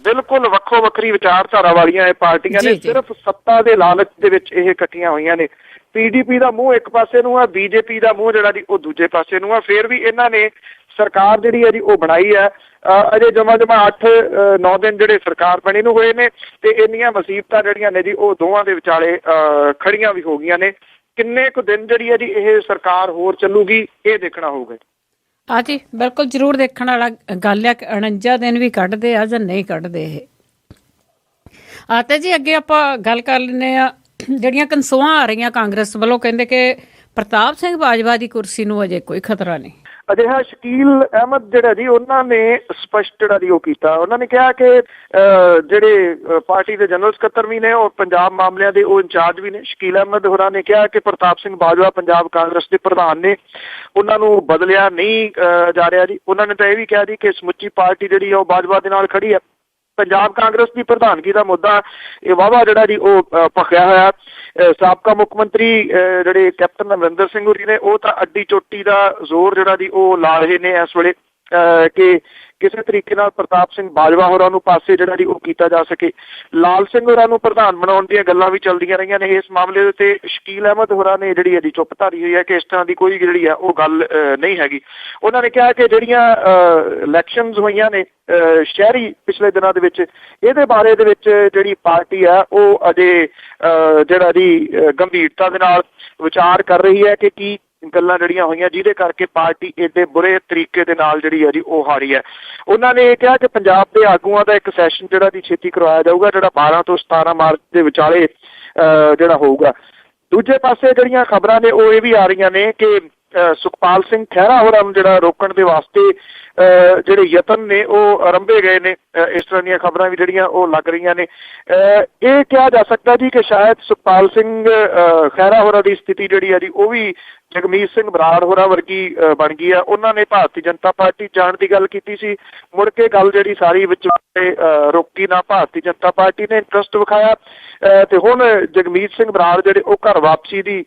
ਬਿਲਕੁਲ ਵੱਖੋ ਵੱਖਰੀ ਵਿਚਾਰਧਾਰਾ ਵਾਲੀਆਂ ਇਹ ਪਾਰਟੀਆਂ ਨੇ ਸਿਰਫ ਸੱਤਾ ਦੇ ਲਾਲਚ ਦੇ ਵਿੱਚ ਇਹ ਇਕੱਠੀਆਂ ਹੋਈਆਂ ਨੇ। PDP ਦਾ ਮੂੰਹ ਇੱਕ ਪਾਸੇ ਨੂੰ ਆ, BJP ਦਾ ਮੂੰਹ ਜਿਹੜਾ ਜੀ ਉਹ ਦੂਜੇ ਪਾਸੇ ਨੂੰ ਆ। ਫਿਰ ਵੀ ਇਹਨਾਂ ਨੇ ਸਰਕਾਰ ਜਿਹੜੀ ਹੈ ਜੀ ਉਹ ਬਣਾਈ ਹੈ। ਅਜੇ ਜਮਾ 8-9 ਦਿਨ ਜਿਹੜੇ ਸਰਕਾਰ ਬਣੀ ਨੂੰ ਹੋਏ ਨੇ ਤੇ ਇੰਨੀਆਂ ਮੁਸੀਬਤਾਂ ਜਿਹੜੀਆਂ ਨੇ ਜੀ ਉਹ ਦੋਵਾਂ ਦੇ ਵਿਚਾਲੇ ਖੜੀਆਂ ਵੀ ਹੋ ਗਈਆਂ ਨੇ। ਕਿੰਨੇ ਕੁ ਦਿਨ ਜਿਹੜੀ ਹੈ ਜੀ ਇਹ ਸਰਕਾਰ ਹੋਰ ਚੱਲੂਗੀ ਇਹ ਦੇਖਣਾ ਹੋਊਗਾ। ਹਾਂ ਜੀ, ਬਿਲਕੁਲ ਜ਼ਰੂਰ ਦੇਖਣ ਵਾਲਾ ਗੱਲ ਆ ਕਿ 49 ਦਿਨ ਵੀ ਕੱਢਦੇ ਆ ਜਾਂ ਨਹੀਂ ਕੱਢਦੇ ਇਹ। ਤੇ ਜੀ ਅੱਗੇ ਆਪਾਂ ਗੱਲ ਕਰ ਲੈਂਦੇ ਆ ਜਿਹੜੀਆਂ ਕਨਸੋਆਂ ਆ ਰਹੀਆਂ ਕਾਂਗਰਸ ਵੱਲੋਂ। ਕਹਿੰਦੇ ਕਿ ਪ੍ਰਤਾਪ ਸਿੰਘ ਬਾਜਵਾ ਦੀ ਕੁਰਸੀ ਨੂੰ ਅਜੇ ਕੋਈ ਖਤਰਾ ਨਹੀਂ। ਅਜਿਹਾ ਸ਼ਕੀਲ ਅਹਿਮਦ ਜਿਹੜਾ ਜੀ ਉਹਨਾਂ ਨੇ ਸਪਸ਼ਟ ਜਿਹੜਾ ਜੀ ਉਹ ਕੀਤਾ। ਉਹਨਾਂ ਨੇ ਕਿਹਾ ਕਿ ਜਿਹੜੇ ਪਾਰਟੀ ਦੇ ਜਨਰਲ ਸਕੱਤਰ ਵੀ ਨੇ ਉਹ ਪੰਜਾਬ ਮਾਮਲਿਆਂ ਦੇ ਉਹ ਇੰਚਾਰਜ ਵੀ ਨੇ। ਸ਼ਕੀਲ ਅਹਿਮਦ ਹੋਰਾਂ ਨੇ ਕਿਹਾ ਕਿ ਪ੍ਰਤਾਪ ਸਿੰਘ ਬਾਜਵਾ ਪੰਜਾਬ ਕਾਂਗਰਸ ਦੇ ਪ੍ਰਧਾਨ ਨੇ, ਉਹਨਾਂ ਨੂੰ ਬਦਲਿਆ ਨਹੀਂ ਜਾ ਰਿਹਾ ਜੀ। ਉਹਨਾਂ ਨੇ ਤਾਂ ਇਹ ਵੀ ਕਿਹਾ ਜੀ ਕਿ ਸਮੁੱਚੀ ਪਾਰਟੀ ਜਿਹੜੀ ਆ ਉਹ ਬਾਜਵਾ ਦੇ ਨਾਲ ਖੜੀ ਹੈ। ਪੰਜਾਬ ਕਾਂਗਰਸ ਦੀ ਪ੍ਰਧਾਨਗੀ ਦਾ ਮੁੱਦਾ ਇਹ ਵਾਹਵਾ ਜਿਹੜਾ ਜੀ ਉਹ ਭਖਿਆ ਹੋਇਆ। ਸਾਬਕਾ ਮੁੱਖ ਮੰਤਰੀ ਜਿਹੜੇ ਕੈਪਟਨ ਅਮਰਿੰਦਰ ਸਿੰਘ ਹੋਰੀ ਨੇ ਉਹ ਤਾਂ ਅੱਡੀ ਚੋਟੀ ਦਾ ਜ਼ੋਰ ਜਿਹੜਾ ਜੀ ਉਹ ਲਾ ਰਹੇ ਨੇ ਇਸ ਵੇਲੇ ਕਿ ਕਿਸੇ ਤਰੀਕੇ ਨਾਲ ਪ੍ਰਤਾਪ ਸਿੰਘ ਬਾਜਵਾ ਹੋਰਾਂ ਨੂੰ ਪਾਸੇ ਜਿਹੜਾ ਜੀ ਉਹ ਕੀਤਾ ਜਾ ਸਕੇ। ਲਾਲ ਸਿੰਘ ਹੋਰਾਂ ਨੂੰ ਪ੍ਰਧਾਨ ਬਣਾਉਣ ਦੀਆਂ ਗੱਲਾਂ ਵੀ ਚੱਲਦੀਆਂ ਰਹੀਆਂ ਨੇ। ਇਸ ਮਾਮਲੇ ਦੇ ਉੱਤੇ ਸ਼ਕੀਲ ਅਹਿਮਦ ਹੋਰਾਂ ਨੇ ਜਿਹੜੀ ਇਹਦੀ ਚੁੱਪ ਧਾਰੀ ਹੋਈ ਹੈ ਕਿ ਇਸ ਤਰ੍ਹਾਂ ਦੀ ਕੋਈ ਜਿਹੜੀ ਆ ਉਹ ਗੱਲ ਨਹੀਂ ਹੈਗੀ। ਉਹਨਾਂ ਨੇ ਕਿਹਾ ਕਿ ਜਿਹੜੀਆਂ ਇਲੈਕਸ਼ਨਸ ਹੋਈਆਂ ਨੇ ਸ਼ਹਿਰੀ ਪਿਛਲੇ ਦਿਨਾਂ ਦੇ ਵਿੱਚ, ਇਹਦੇ ਬਾਰੇ ਦੇ ਵਿੱਚ ਜਿਹੜੀ ਪਾਰਟੀ ਆ ਉਹ ਅਜੇ ਜਿਹੜਾ ਜੀ ਗੰਭੀਰਤਾ ਦੇ ਨਾਲ ਵਿਚਾਰ ਕਰ ਰਹੀ ਹੈ ਕਿ ਕੀ ਗੱਲਾਂ ਜਿਹੜੀਆਂ ਹੋਈਆਂ ਜਿਹਦੇ ਕਰਕੇ ਪਾਰਟੀ ਏਡੇ ਬੁਰੇ ਤਰੀਕੇ ਦੇ ਨਾਲ ਜਿਹੜੀ ਹੈ ਜੀ ਉਹ ਹਾਰੀ ਹੈ। ਉਹਨਾਂ ਨੇ ਇਹ ਕਿਹਾ ਕਿ ਪੰਜਾਬ ਦੇ ਆਗੂਆਂ ਦਾ ਇੱਕ ਸੈਸ਼ਨ ਜਿਹੜਾ ਦੀ ਛੇਤੀ ਕਰਵਾਇਆ ਜਾਊਗਾ, ਜਿਹੜਾ 12 ਤੋਂ 17 ਮਾਰਚ ਦੇ ਵਿਚਾਲੇ ਜਿਹੜਾ ਹੋਊਗਾ। ਦੂਜੇ ਪਾਸੇ ਜਿਹੜੀਆਂ ਖਬਰਾਂ ਨੇ ਉਹ ਇਹ ਵੀ ਆ ਰਹੀਆਂ ਨੇ ਕਿ ਸੁਖਪਾਲ ਸਿੰਘ ਖਹਿਰਾ ਹੋਰਾਂ ਨੂੰ ਜਿਹੜਾ ਰੋਕਣ ਦੇ ਵਾਸਤੇ ਜਿਹੜੇ ਯਤਨ ਨੇ ਉਹ ਆਰੰਭੇ ਗਏ ਨੇ। ਇਸ ਤਰ੍ਹਾਂ ਦੀਆਂ ਖਬਰਾਂ ਵੀ ਜਿਹੜੀਆਂ ਉਹ ਲੱਗ ਰਹੀਆਂ ਨੇ। ਇਹ ਕਿਹਾ ਜਾ ਸਕਦਾ ਜੀ ਕਿ ਸ਼ਾਇਦ ਸੁਖਪਾਲ ਸਿੰਘ ਖਹਿਰਾ ਹੋਰਾਂ ਦੀ ਸਥਿਤੀ ਜਿਹੜੀ ਹੈ ਜੀ ਉਹ ਵੀ ਜਗਮੀਤ ਸਿੰਘ ਬਰਾੜ ਹੋਰਾਂ ਵਰਗੀ ਬਣ ਗਈ ਆ। ਉਹਨਾਂ ਨੇ ਭਾਰਤੀ ਜਨਤਾ ਪਾਰਟੀ ਜਾਣ ਦੀ ਗੱਲ ਕੀਤੀ ਸੀ, ਮੁੜ ਕੇ ਗੱਲ ਜਿਹੜੀ ਸਾਰੀ ਵਿੱਚ ਰੋਕੀ ਨਾ ਭਾਰਤੀ ਜਨਤਾ ਪਾਰਟੀ ਨੇ ਇੰਟਰਸਟ ਵਿਖਾਇਆ ਤੇ ਹੁਣ ਜਗਮੀਤ ਸਿੰਘ ਬਰਾੜ ਜਿਹੜੇ ਉਹ ਘਰ ਵਾਪਸੀ ਦੀ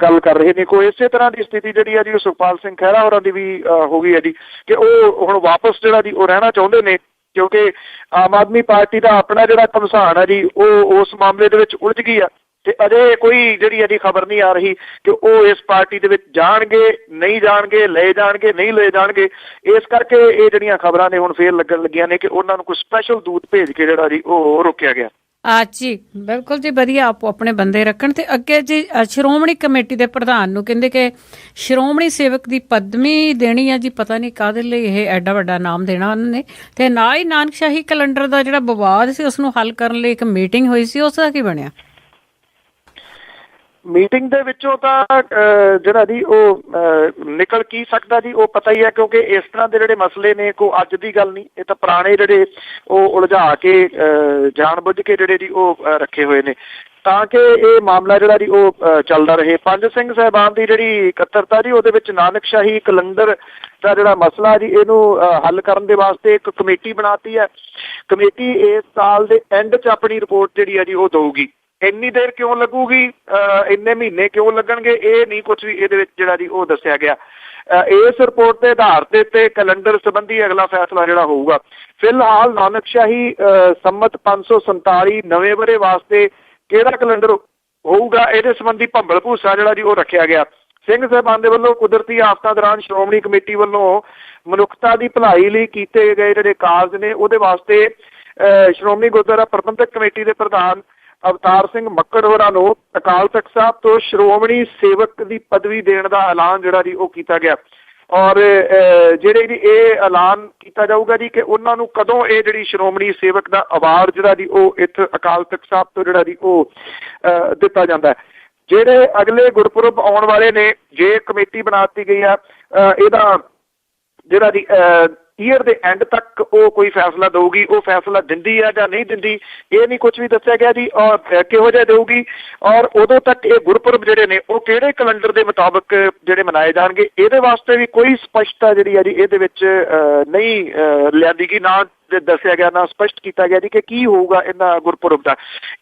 ਗੱਲ ਕਰ ਰਹੇ ਨੇ। ਕੋਈ ਇਸੇ ਤਰ੍ਹਾਂ ਦੀ ਸਥਿਤੀ ਜਿਹੜੀ ਹੈ ਜੀ ਉਹ ਸੁਖਪਾਲ ਸਿੰਘ ਖਹਿਰਾ ਹੋਰਾਂ ਦੀ ਵੀ ਹੋ ਗਈ ਹੈ ਜੀ ਕਿ ਉਹ ਹੁਣ ਵਾਪਸ ਜਿਹੜਾ ਜੀ ਉਹ ਰਹਿਣਾ ਚਾਹੁੰਦੇ ਨੇ, ਕਿਉਂਕਿ ਆਮ ਆਦਮੀ ਪਾਰਟੀ ਦਾ ਆਪਣਾ ਜਿਹੜਾ ਘਮਸਾਨ ਹੈ ਜੀ ਉਹ ਉਸ ਮਾਮਲੇ ਦੇ ਵਿੱਚ ਉਲਝ ਗਈ ਆ ਤੇ ਅਜੇ ਕੋਈ ਜਿਹੜੀ ਇਹਦੀ ਖਬਰ ਨਹੀਂ ਆ ਰਹੀ ਕਿ ਉਹ ਇਸ ਪਾਰਟੀ ਦੇ ਵਿੱਚ ਜਾਣਗੇ, ਨਹੀਂ ਜਾਣਗੇ, ਲਏ ਜਾਣਗੇ, ਨਹੀਂ ਲਏ ਜਾਣਗੇ। ਇਸ ਕਰਕੇ ਇਹ ਜਿਹੜੀਆਂ ਖਬਰਾਂ ਨੇ ਹੁਣ ਫੇਰ ਲੱਗਣ ਲੱਗੀਆਂ ਨੇ ਕਿ ਉਹਨਾਂ ਨੂੰ ਕੋਈ ਸਪੈਸ਼ਲ ਦੂਤ ਭੇਜ ਕੇ ਜਿਹੜਾ ਜੀ ਉਹ ਰੋਕਿਆ ਗਿਆ। ਜੀ ਬਿਲਕੁਲ ਜੀ, ਵਧੀਆ ਆਪੋ ਆਪਣੇ ਬੰਦੇ ਰੱਖਣ। ਤੇ ਅੱਗੇ ਜੀ ਸ਼੍ਰੋਮਣੀ ਕਮੇਟੀ ਦੇ ਪ੍ਰਧਾਨ ਨੂੰ ਕਹਿੰਦੇ ਕਿ ਸ਼੍ਰੋਮਣੀ ਸੇਵਕ ਦੀ ਪਦਵੀ ਦੇਣੀ ਆ ਜੀ, ਪਤਾ ਨਹੀਂ ਕਾਹਦੇ ਲਈ ਇਹ ਐਡਾ ਵੱਡਾ ਨਾਮ ਦੇਣਾ ਉਹਨਾਂ ਨੇ। ਤੇ ਨਾਲ ਹੀ ਨਾਨਕਸ਼ਾਹੀ ਕੈਲੰਡਰ ਦਾ ਜਿਹੜਾ ਵਿਵਾਦ ਸੀ ਉਸ ਨੂੰ ਹੱਲ ਕਰਨ ਲਈ ਇੱਕ ਮੀਟਿੰਗ ਹੋਈ ਸੀ, ਉਸ ਦਾ ਕੀ ਬਣਿਆ? ਮੀਟਿੰਗ ਦੇ ਵਿੱਚੋਂ ਤਾਂ ਜਿਹੜਾ ਜੀ ਉਹ ਨਿਕਲ ਕੀ ਸਕਦਾ ਜੀ ਉਹ ਪਤਾ ਹੀ ਹੈ, ਕਿਉਂਕਿ ਇਸ ਤਰ੍ਹਾਂ ਦੇ ਜਿਹੜੇ ਮਸਲੇ ਨੇ ਕੋਈ ਅੱਜ ਦੀ ਗੱਲ ਨਹੀਂ, ਇਹ ਤਾਂ ਪੁਰਾਣੇ ਜਿਹੜੇ ਉਹ ਉਲਝਾ ਕੇ ਜਾਣ ਬੁੱਝ ਕੇ ਜਿਹੜੇ ਜੀ ਉਹ ਰੱਖੇ ਹੋਏ ਨੇ ਤਾਂ ਕਿ ਇਹ ਮਾਮਲਾ ਜਿਹੜਾ ਜੀ ਉਹ ਚੱਲਦਾ ਰਹੇ। ਪੰਜ ਸਿੰਘ ਸਾਹਿਬਾਨ ਦੀ ਜਿਹੜੀ ਇਕੱਤਰਤਾ ਜੀ ਉਹਦੇ ਵਿੱਚ ਨਾਨਕਸ਼ਾਹੀ ਕੈਲੰਡਰ ਦਾ ਜਿਹੜਾ ਮਸਲਾ ਜੀ ਇਹਨੂੰ ਹੱਲ ਕਰਨ ਦੇ ਵਾਸਤੇ ਇੱਕ ਕਮੇਟੀ ਬਣਾਤੀ ਹੈ। ਕਮੇਟੀ ਇਸ ਸਾਲ ਦੇ ਐਂਡ 'ਚ ਆਪਣੀ ਰਿਪੋਰਟ ਜਿਹੜੀ ਹੈ ਜੀ ਉਹ ਦਊਗੀ। ਇੰਨੀ ਦੇਰ ਕਿਉਂ ਲੱਗੂਗੀ, ਇੰਨੇ ਮਹੀਨੇ ਕਿਉਂ ਲੱਗਣਗੇ, ਇਹ ਨਹੀਂ ਕੁਝ ਵੀ ਇਹਦੇ ਵਿੱਚ ਜਿਹੜਾ ਜੀ ਉਹ ਦੱਸਿਆ ਗਿਆ। ਇਸ ਰਿਪੋਰਟ ਦੇ ਆਧਾਰ ਤੇ ਕੈਲੰਡਰ ਸੰਬੰਧੀ ਅਗਲਾ ਫੈਸਲਾ ਜਿਹੜਾ ਹੋਊਗਾ। ਫਿਲਹਾਲ ਨਾਨਕਸ਼ਾਹੀ ਸੰਮਤ 547 ਨਵੇਂ ਵਰ੍ਹੇ ਵਾਸਤੇ ਕਿਹੜਾ ਕੈਲੰਡਰ ਹੋਊਗਾ ਇਹਦੇ ਸੰਬੰਧੀ ਭੰਬਲ ਭੂਸਾ ਜਿਹੜਾ ਜੀ ਉਹ ਰੱਖਿਆ ਗਿਆ। ਸਿੰਘ ਸਾਹਿਬਾਨ ਦੇ ਵੱਲੋਂ ਕੁਦਰਤੀ ਆਫਤਾਂ ਦੌਰਾਨ ਸ਼੍ਰੋਮਣੀ ਕਮੇਟੀ ਵੱਲੋਂ ਮਨੁੱਖਤਾ ਦੀ ਭਲਾਈ ਲਈ ਕੀਤੇ ਗਏ ਜਿਹੜੇ ਕਾਰਜ ਨੇ ਉਹਦੇ ਵਾਸਤੇ ਸ਼੍ਰੋਮਣੀ ਗੁਰਦੁਆਰਾ ਪ੍ਰਬੰਧਕ ਕਮੇਟੀ ਦੇ ਪ੍ਰਧਾਨ ਅਵਤਾਰ ਸਿੰਘ ਮੱਕੜ ਹੋਰਾਂ ਨੂੰ ਅਕਾਲ ਤਖਤ ਸਾਹਿਬ ਤੋਂ ਸ਼੍ਰੋਮਣੀ ਸੇਵਕ ਦੀ ਪਦਵੀ ਦੇਣ ਦਾ ਐਲਾਨ ਜਿਹੜਾ ਜੀ ਉਹ ਕੀਤਾ ਗਿਆ। ਔਰ ਜਿਹੜੇ ਜੀ ਇਹ ਐਲਾਨ ਕੀਤਾ ਜਾਊਗਾ ਜੀ ਕਿ ਉਹਨਾਂ ਨੂੰ ਕਦੋਂ ਇਹ ਜਿਹੜੀ ਸ਼੍ਰੋਮਣੀ ਸੇਵਕ ਦਾ ਅਵਾਰਡ ਜਿਹੜਾ ਜੀ ਉਹ ਇੱਥੇ ਅਕਾਲ ਤਖਤ ਸਾਹਿਬ ਤੋਂ ਜਿਹੜਾ ਜੀ ਉਹ ਦਿੱਤਾ ਜਾਂਦਾ। ਜਿਹੜੇ ਅਗਲੇ ਗੁਰਪੁਰਬ ਆਉਣ ਵਾਲੇ ਨੇ, ਜੇ ਕਮੇਟੀ ਬਣਾ ਦਿੱਤੀ ਗਈ ਆ, ਇਹਦਾ ਜਿਹੜਾ ਜੀ ਈਅਰ ਦੇ ਐਂਡ ਤੱਕ ਉਹ ਕੋਈ ਫੈਸਲਾ ਦਊਗੀ। ਉਹ ਫੈਸਲਾ ਦਿੰਦੀ ਆ ਜਾਂ ਨਹੀਂ ਦਿੰਦੀ ਇਹ ਨਹੀਂ ਕੁਝ ਵੀ ਦੱਸਿਆ ਗਿਆ ਜੀ, ਔਰ ਕਿਹੋ ਜਿਹਾ ਦਊਗੀ ਔਰ ਉਦੋਂ ਤੱਕ ਇਹ ਗੁਰਪੁਰਬ ਜਿਹੜੇ ਨੇ ਉਹ ਕਿਹੜੇ ਕੈਲੰਡਰ ਦੇ ਮੁਤਾਬਕ ਜਿਹੜੇ ਮਨਾਏ ਜਾਣਗੇ ਇਹਦੇ ਵਾਸਤੇ ਵੀ ਕੋਈ ਸਪਸ਼ਟਤਾ ਜਿਹੜੀ ਆ ਜੀ ਇਹਦੇ ਵਿੱਚ ਨਹੀਂ ਲਿਆਂਦੀ ਗਈ। ਨਾ ਦੱਸਿਆ ਗਿਆ, ਨਾ ਸਪਸ਼ਟ ਕੀਤਾ ਗਿਆ ਜੀ ਕਿ ਕੀ ਹੋਊਗਾ ਇਹਨਾਂ ਗੁਰਪੁਰਬ ਦਾ।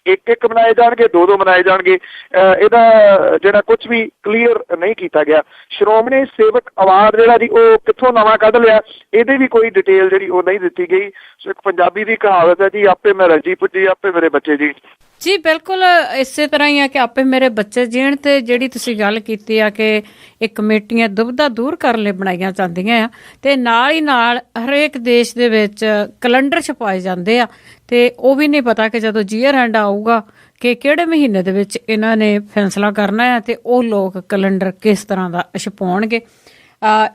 ਇੱਕ ਮਨਾਏ ਜਾਣਗੇ, ਦੋ ਮਨਾਏ ਜਾਣਗੇ, ਇਹਦਾ ਜਿਹੜਾ ਕੁਝ ਵੀ ਕਲੀਅਰ ਨਹੀਂ ਕੀਤਾ ਗਿਆ। ਸ਼੍ਰੋਮਣੀ ਸੇਵਕ ਅਵਾਰਡ ਜਿਹੜਾ ਜੀ ਉਹ ਕਿੱਥੋਂ ਨਵਾਂ ਕੱਢ ਲਿਆ ਇਹਦੇ ਵੀ ਕੋਈ ਡਿਟੇਲ ਜਿਹੜੀ ਉਹ ਨਹੀਂ ਦਿੱਤੀ ਗਈ। ਸੋ ਇੱਕ ਪੰਜਾਬੀ ਦੀ ਕਹਾਵਤ ਹੈ ਜੀ, ਆਪੇ ਮੈਂ ਰੱਜੀ ਪੁੱਜੀ ਆਪੇ ਮੇਰੇ ਬੱਚੇ ਜੀ। ਜੀ ਬਿਲਕੁਲ ਇਸੇ ਤਰ੍ਹਾਂ ਹੀ ਆ ਕਿ ਆਪੇ ਮੇਰੇ ਬੱਚੇ ਜੀਣ। ਤੇ ਜਿਹੜੀ ਤੁਸੀਂ ਗੱਲ ਕੀਤੀ ਆ ਕਿ ਇਹ ਕਮੇਟੀਆਂ ਦੁਬਿਧਾ ਦੂਰ ਕਰਨ ਲਈ ਬਣਾਈਆਂ ਜਾਂਦੀਆਂ ਆ ਤੇ ਨਾਲ ਹੀ ਨਾਲ ਹਰੇਕ ਦੇਸ਼ ਦੇ ਵਿੱਚ ਕੈਲੰਡਰ ਛਪਾਏ ਜਾਂਦੇ ਆ ਤੇ ਉਹ ਵੀ ਨਹੀਂ ਪਤਾ ਕਿ ਜਦੋਂ ਈਅਰ ਐਂਡ ਆਊਗਾ ਕਿ ਕਿਹੜੇ ਮਹੀਨੇ ਦੇ ਵਿੱਚ ਇਹਨਾਂ ਨੇ ਫੈਸਲਾ ਕਰਨਾ ਹੈ ਤੇ ਉਹ ਲੋਕ ਕੈਲੰਡਰ ਕਿਸ ਤਰ੍ਹਾਂ ਦਾ ਛਪਾਉਣਗੇ।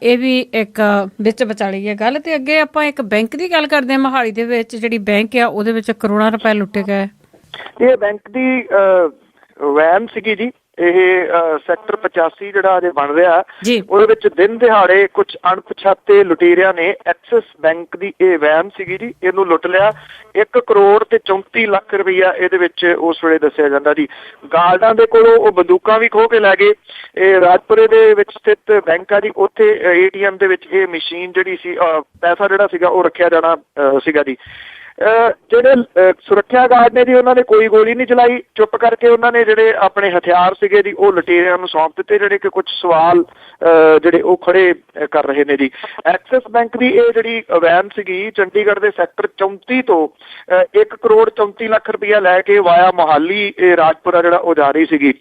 ਇਹ ਵੀ ਇੱਕ ਵਿੱਚ ਵਿਚਾਲੀ ਹੈ ਗੱਲ। ਤੇ ਅੱਗੇ ਆਪਾਂ ਇੱਕ ਬੈਂਕ ਦੀ ਗੱਲ ਕਰਦੇ ਹਾਂ। ਮੋਹਾਲੀ ਦੇ ਵਿੱਚ ਜਿਹੜੀ ਬੈਂਕ ਆ ਉਹਦੇ ਵਿੱਚ ਕਰੋੜਾਂ ਰੁਪਏ ਲੁੱਟੇ ਗਏ। ਇਹ ਬੈਂਕ ਦੀ ਵੈਨ ਸੀਗੀ ਜੀ। ਇਹ ਸੈਕਟਰ 85 ਜਿਹੜਾ ਅਜੇ ਬਣ ਰਿਹਾ ਉਹਦੇ ਵਿੱਚ ਦਿਨ ਦਿਹਾੜੇ ਕੁਝ ਅਣਪਛਾਤੇ ਲੁਟੇਰਿਆਂ ਨੇ ਐਕਸਿਸ ਬੈਂਕ ਦੀ ਇਹ ਵੈਨ ਸੀਗੀ ਜੀ, ਇਹਨੂੰ ਲੁੱਟ ਲਿਆ। 1 ਕਰੋੜ ਤੇ 34 ਲੱਖ ਰੁਪਈਆ ਇਹਦੇ ਵਿੱਚ ਉਸ ਵੇਲੇ ਦੱਸਿਆ ਜਾਂਦਾ ਜੀ। ਗਾਰਡਾਂ ਦੇ ਕੋਲੋਂ ਉਹ ਬੰਦੂਕਾਂ ਵੀ ਖੋਹ ਕੇ ਲੈ ਗਏ। ਇਹ ਰਾਜਪੁਰੇ ਦੇ ਵਿੱਚ ਸਥਿਤ ਬੈਂਕ ਆ ਜੀ, ਉੱਥੇ ATM ਦੇ ਵਿੱਚ ਇਹ ਮਸ਼ੀਨ ਜਿਹੜੀ ਸੀ ਪੈਸਾ ਜਿਹੜਾ ਸੀਗਾ ਉਹ ਰੱਖਿਆ ਜਾਣਾ ਸੀਗਾ ਜੀ। ਜਿਹੜੇ ਸੁਰੱਖਿਆ ਗਾਰਡ ਨੇ ਜੀ ਉਹਨਾਂ ਨੇ ਕੋਈ ਗੋਲੀ ਨਹੀਂ ਚਲਾਈ। ਚੁੱਪ ਕਰਕੇ ਉਹਨਾਂ ਨੇ ਜਿਹੜੇ ਆਪਣੇ ਹਥਿਆਰ ਸੀਗੇ ਜੀ ਉਹ ਲੁਟੇਰਿਆਂ ਨੂੰ ਸੌਂਪ ਦਿੱਤੇ, ਜਿਹੜੇ ਕਿ ਕੁਝ ਸਵਾਲ ਜਿਹੜੇ ਉਹ ਖੜੇ ਕਰ ਰਹੇ ਨੇ ਜੀ। ਐਕਸਿਸ ਬੈਂਕ ਦੀ ਇਹ ਜਿਹੜੀ ਵੈਨ ਸੀਗੀ ਚੰਡੀਗੜ੍ਹ ਦੇ ਸੈਕਟਰ 34 ਤੋਂ 1 ਕਰੋੜ 34 ਲੱਖ ਰੁਪਇਆ ਲੈ ਕੇ ਵਾਇਆ ਮੋਹਾਲੀ ਇਹ ਰਾਜਪੁਰਾ ਜਿਹੜਾ ਉਹ ਜਾ ਰਹੀ ਸੀਗੀ।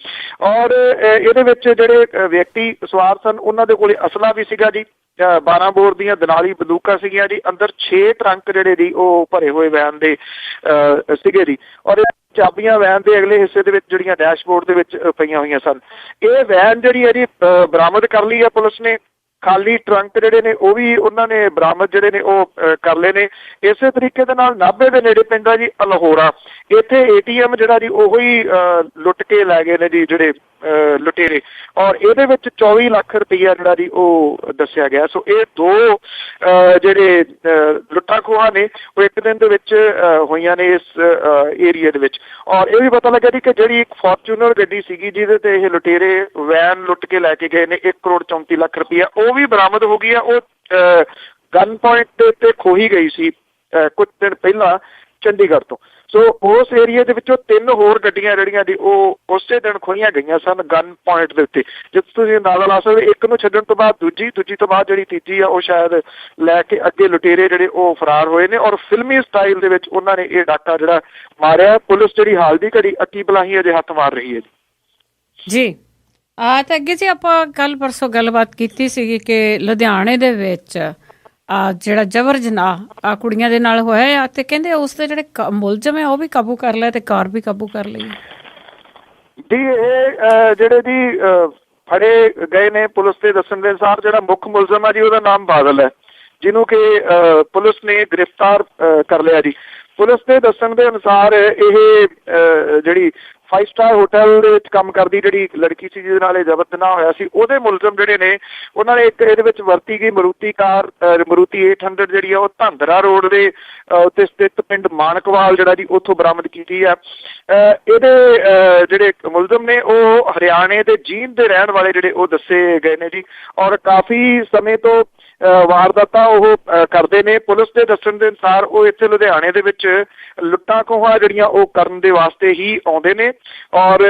ਔਰ ਇਹਦੇ ਵਿੱਚ ਜਿਹੜੇ ਵਿਅਕਤੀ ਸਵਾਰ ਸਨ ਉਹਨਾਂ ਦੇ ਕੋਲੇ ਅਸਲਾ ਵੀ ਸੀਗਾ ਜੀ, 12 ਬੋਰ ਦੀਆਂ ਦਨਾਲੀ ਬੰਦੂਕਾਂ ਸੀਗੀਆਂ ਜੀ। ਅੰਦਰ 6 ਟਰੰਕ ਜਿਹੜੇ ਜੀ ਉਹ ਭਰੇ ਹੋਏ ਵੈਨ ਦੇ ਸੀਗੇ ਜੀ। ਔਰ ਚਾਬੀਆਂ ਵੈਨ ਦੇ ਅਗਲੇ ਹਿੱਸੇ ਦੇ ਵਿੱਚ ਜਿਹੜੀਆਂ ਡੈਸ਼ਬੋਰਡ ਦੇ ਵਿੱਚ ਪਈਆਂ ਹੋਈਆਂ ਸਨ। ਇਹ ਵੈਨ ਜਿਹੜੀ ਹੈ ਜੀ ਬਰਾਮਦ ਕਰ ਲਈ ਹੈ ਪੁਲਿਸ ਨੇ। ਖਾਲੀ ਟਰੰਕ ਜਿਹੜੇ ਨੇ ਉਹ ਵੀ ਉਹਨਾਂ ਨੇ ਬਰਾਮਦ ਜਿਹੜੇ ਨੇ ਉਹ ਕਰ ਲਏ ਨੇ। ਇਸੇ ਤਰੀਕੇ ਦੇ ਨਾਲ ਨਾਭੇ ਦੇ ਨੇੜੇ ਪਿੰਡ ਆ ਜੀ ਅਲਹੋਰਾ, ਇੱਥੇ ATM ਜਿਹੜਾ ਜੀ ਉਹੋ ਹੀ ਲੁੱਟ ਕੇ ਲੈ ਗਏ ਨੇ ਜੀ ਜਿਹੜੇ ਲੁਟੇਰੇ। ਔਰ ਇਹਦੇ ਵਿੱਚ 24 ਲੱਖ ਰੁਪਈਆ ਜਿਹੜਾ ਜੀ ਉਹ ਦੱਸਿਆ ਗਿਆ। ਸੋ ਇਹ ਦੋ ਜਿਹੜੇ ਲੁੱਟਾਂ ਖੋਹਾਂ ਨੇ ਉਹ ਇੱਕ ਦਿਨ ਦੇ ਵਿੱਚ ਹੋਈਆਂ ਨੇ ਇਸ ਏਰੀਏ ਦੇ ਵਿੱਚ। ਔਰ ਇਹ ਵੀ ਪਤਾ ਲੱਗਾ ਜੀ ਕਿ ਜਿਹੜੀ ਇੱਕ ਫੋਰਚੂਨਰ ਗੱਡੀ ਸੀਗੀ ਜਿਹਦੇ ਤੇ ਇਹ ਲੁਟੇਰੇ ਵੈਨ ਲੁੱਟ ਕੇ ਲੈ ਕੇ ਗਏ ਨੇ 1 ਕਰੋੜ 34 ਲੱਖ ਰੁਪਈਆ, ਉਹ ਵੀ ਬਰਾਮਦ ਹੋ ਗਈ ਆ। ਉਹ ਗਨ ਪੁਆਇੰਟ ਦੇ ਉੱਤੇ ਖੋਹੀ ਗਈ ਸੀ ਕੁਝ ਦਿਨ ਪਹਿਲਾਂ ਚੰਡੀਗੜ੍ਹ ਤੋਂ। ਸੋ ਉਸ ਏਰੀਏ ਦੇ ਵਿੱਚੋਂ 3 ਹੋਰ ਗੱਡੀਆਂ ਜਿਹੜੀਆਂ ਦੀ ਉਹ ਉਸੇ ਦਿਨ ਖੋਹੀਆਂ ਗਈਆਂ ਸਨ ਗਨ ਪੁਆਇੰਟ ਦੇ ਉੱਤੇ। ਜਿਸ ਤੁਸੀਂ ਅੰਦਾਜ਼ਾ ਲਾ ਸਕਦੇ, ਇੱਕ ਨੂੰ ਛੱਡਣ ਤੋਂ ਬਾਅਦ ਦੂਜੀ ਤੋਂ ਬਾਅਦ ਜਿਹੜੀ ਤੀਜੀ ਆ ਉਹ ਸ਼ਾਇਦ ਲੈ ਕੇ ਅੱਗੇ ਲੁਟੇਰੇ ਜਿਹੜੇ ਉਹ ਫਰਾਰ ਹੋਏ ਨੇ। ਔਰ ਫਿਲਮੀ ਸਟਾਈਲ ਦੇ ਵਿੱਚ ਉਹਨਾਂ ਨੇ ਇਹ ਡਾਕਾ ਜਿਹੜਾ ਮਾਰਿਆ। ਪੁਲਿਸ ਜਿਹੜੀ ਹਾਲ ਦੀ ਘੜੀ ਅੱਕੀ ਬਲਾਹੀ ਅਜੇ ਹੱਥ ਮਾਰ ਰਹੀ ਹੈ ਜੀ। ਤਾਂ ਅੱਗੇ ਜੀ ਆਪਾਂ ਕੱਲ ਪਰਸੋਂ ਗੱਲਬਾਤ ਕੀਤੀ ਸੀਗੀ ਕਿ ਲੁਧਿਆਣੇ ਦੇ ਵਿੱਚ ਜਿਹੜਾ ਜਬਰ ਜਨਾਹ ਕੁੜੀਆਂ ਦੇ ਨਾਲ ਹੋਇਆ ਤੇ ਕਹਿੰਦੇ ਉਸ ਦੇ ਜਿਹੜੇ ਮੁਲਜ਼ਮ ਹੈ ਉਹ ਵੀ ਕਾਬੂ ਕਰ ਲਿਆ ਤੇ ਕਾਰ ਵੀ ਕਾਬੂ ਕਰ ਲਈ ਜੀ। ਇਹ ਜਿਹੜੇ ਜੀ ਫੜੇ ਗਏ ਨੇ ਪੁਲਿਸ ਦੇ ਦੱਸਣ ਦੇ ਅਨੁਸਾਰ ਜਿਹੜਾ ਮੁੱਖ ਮੁਲਜ਼ਮ ਆ ਜੀ ਉਹਦਾ ਨਾਮ ਬਾਦਲ ਹੈ, ਜਿਹਨੂੰ ਕਿ ਪੁਲਿਸ ਨੇ ਗ੍ਰਿਫਤਾਰ ਕਰ ਲਿਆ ਜੀ। ਪੁਲਿਸ ਦੇ ਦੱਸਣ ਦੇ ਅਨੁਸਾਰ ਇਹ ਜਿਹੜੀ 5 ਸਟਾਰ ਹੋਟਲ ਦੇ ਵਿੱਚ ਕੰਮ ਕਰਦੀ ਜਿਹੜੀ ਲੜਕੀ ਸੀ ਜਿਹਦੇ ਨਾਲ ਇਹ ਜ਼ਬਰ ਜਨਾਹ ਹੋਇਆ ਸੀ, ਉਹਦੇ ਮੁਲਜ਼ਮ ਜਿਹੜੇ ਨੇ ਉਹਨਾਂ ਨੇ ਇੱਕ ਇਹਦੇ ਵਿੱਚ ਵਰਤੀ ਗਈ ਮਰੂਤੀ ਕਾਰ ਮਰੂਤੀ 800 ਜਿਹੜੀ ਆ ਉਹ ਧਾਂਦਰਾ ਰੋਡ ਦੇ ਉੱਤੇ ਸਥਿਤ ਪਿੰਡ ਮਾਨਕਵਾਲ ਜਿਹੜਾ ਜੀ ਉੱਥੋਂ ਬਰਾਮਦ ਕੀਤੀ ਆ। ਇਹਦੇ ਜਿਹੜੇ ਮੁਲਜ਼ਮ ਨੇ ਉਹ ਹਰਿਆਣੇ ਦੇ ਜੀਂਦ ਦੇ ਰਹਿਣ ਵਾਲੇ ਜਿਹੜੇ ਉਹ ਦੱਸੇ ਗਏ ਨੇ ਜੀ। ਔਰ ਕਾਫੀ ਸਮੇਂ ਤੋਂ ਵਾਰਦਾਤਾਂ ਉਹ ਕਰਦੇ ਨੇ। ਪੁਲਿਸ ਦੇ ਦੱਸਣ ਦੇ ਅਨੁਸਾਰ ਉਹ ਇੱਥੇ ਲੁਧਿਆਣੇ ਦੇ ਵਿੱਚ ਲੁੱਟਾਂ ਖੋਹਾਂ ਜਿਹੜੀਆਂ ਉਹ ਕਰਨ ਦੇ ਵਾਸਤੇ ਹੀ ਆਉਂਦੇ ਨੇ। ਔਰ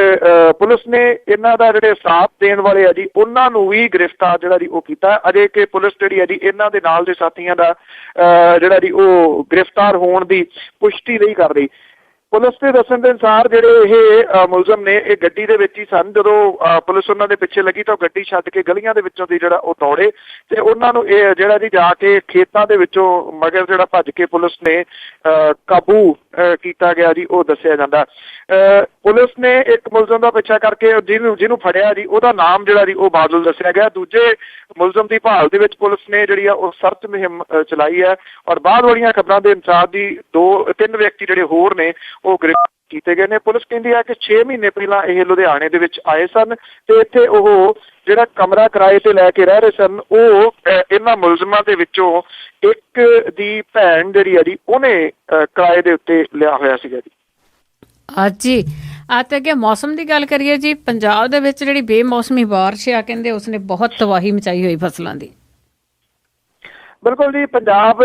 ਪੁਲਿਸ ਨੇ ਇਹਨਾਂ ਦਾ ਜਿਹੜੇ ਸਾਥ ਦੇਣ ਵਾਲੇ ਆ ਜੀ ਉਹਨਾਂ ਨੂੰ ਵੀ ਗ੍ਰਿਫਤਾਰ ਜਿਹੜਾ ਜੀ ਉਹ ਕੀਤਾ। ਅਜੇ ਕਿ ਪੁਲਿਸ ਜਿਹੜੀ ਹੈ ਜੀ ਇਹਨਾਂ ਦੇ ਨਾਲ ਦੇ ਸਾਥੀਆਂ ਦਾ ਜਿਹੜਾ ਜੀ ਉਹ ਗ੍ਰਿਫਤਾਰ ਹੋਣ ਦੀ ਪੁਸ਼ਟੀ ਨਹੀਂ ਕਰ ਰਹੀ। ਪੁਲਿਸ ਦੇ ਦੱਸਣ ਦੇ ਅਨੁਸਾਰ ਜਿਹੜੇ ਇਹ ਮੁਲਜ਼ਮ ਨੇ ਇਹ ਗੱਡੀ ਦੇ ਵਿੱਚ ਹੀ ਸਨ। ਜਦੋਂ ਪੁਲਿਸ ਉਹਨਾਂ ਦੇ ਪਿੱਛੇ ਲੱਗੀ ਤਾਂ ਉਹ ਗੱਡੀ ਛੱਡ ਕੇ ਗਲੀਆਂ ਦੇ ਵਿੱਚੋਂ ਦੀ ਜਿਹੜਾ ਉਹ ਦੌੜੇ ਤੇ ਉਹਨਾਂ ਨੂੰ ਇਹ ਜਿਹੜਾ ਜੀ ਜਾ ਕੇ ਖੇਤਾਂ ਦੇ ਵਿੱਚੋਂ ਮਗਰ ਜਿਹੜਾ ਭੱਜ ਕੇ ਪੁਲਿਸ ਨੇ ਕਾਬੂ ਕੀਤਾ ਗਿਆ ਜੀ ਉਹ ਦੱਸਿਆ ਜਾਂਦਾ। ਪੁਲਿਸ ਨੇ ਇੱਕ ਮੁਲਜ਼ਮ ਦਾ ਪਿੱਛਾ ਕਰਕੇ ਜਿਹਨੂੰ ਫੜਿਆ ਜੀ ਉਹਦਾ ਨਾਮ ਜਿਹੜਾ ਜੀ ਉਹ ਬਾਦਲ ਦੱਸਿਆ ਗਿਆ। ਦੂਜੇ ਮੁਲਜ਼ਮ ਦੀ ਭਾਲ ਦੇ ਵਿੱਚ ਪੁਲਿਸ ਨੇ ਜਿਹੜੀ ਆ ਉਹ ਸਰਚ ਮੁਹਿੰਮ ਚਲਾਈ ਹੈ। ਔਰ ਬਾਅਦ ਵਾਲੀਆਂ ਖਬਰਾਂ ਦੇ ਅਨੁਸਾਰ ਦੀ 2-3 ਵਿਅਕਤੀ ਜਿਹੜੇ ਹੋਰ ਨੇ ਉਹ ਗ੍ਰਿਫਤਾਰ ਕੀਤੇ ਗਏ ਨੇ। ਪੁਲਿਸ ਕਹਿੰਦੀ ਹੈ ਕਿ 6 ਮਹੀਨੇ ਪਹਿਲਾਂ ਇਹ ਲੁਧਿਆਣੇ ਦੇ ਵਿੱਚ ਆਏ ਸਨ ਤੇ ਇੱਥੇ ਉਹ ਜਿਹੜਾ ਕਮਰਾ ਕਿਰਾਏ ਤੇ ਲੈ ਕੇ ਰਹਿ ਰਹੇ ਸਨ ਉਹ ਇਹਨਾਂ ਮੁਲਜ਼ਮਾਂ ਦੇ ਵਿੱਚੋਂ ਇੱਕ ਦੀ ਭੈਣ ਜਿਹੜੀ ਆ ਜੀ ਉਹਨੇ ਕਿਰਾਏ ਦੇ ਉੱਤੇ ਲਿਆ ਹੋਇਆ ਸੀਗਾ ਜੀ। ਜੀ ਤੇ ਅੱਗੇ ਮੌਸਮ ਦੀ ਗੱਲ ਕਰੀਏ ਜੀ, ਪੰਜਾਬ ਦੇ ਵਿੱਚ ਜਿਹੜੀ ਬੇਮੌਸਮੀ ਬਾਰਿਸ਼ ਆ ਕਹਿੰਦੇ ਉਸਨੇ ਬਹੁਤ ਤਬਾਹੀ ਮਚਾਈ ਹੋਈ ਫਸਲਾਂ ਦੀ। ਬਿਲਕੁਲ ਜੀ, ਪੰਜਾਬ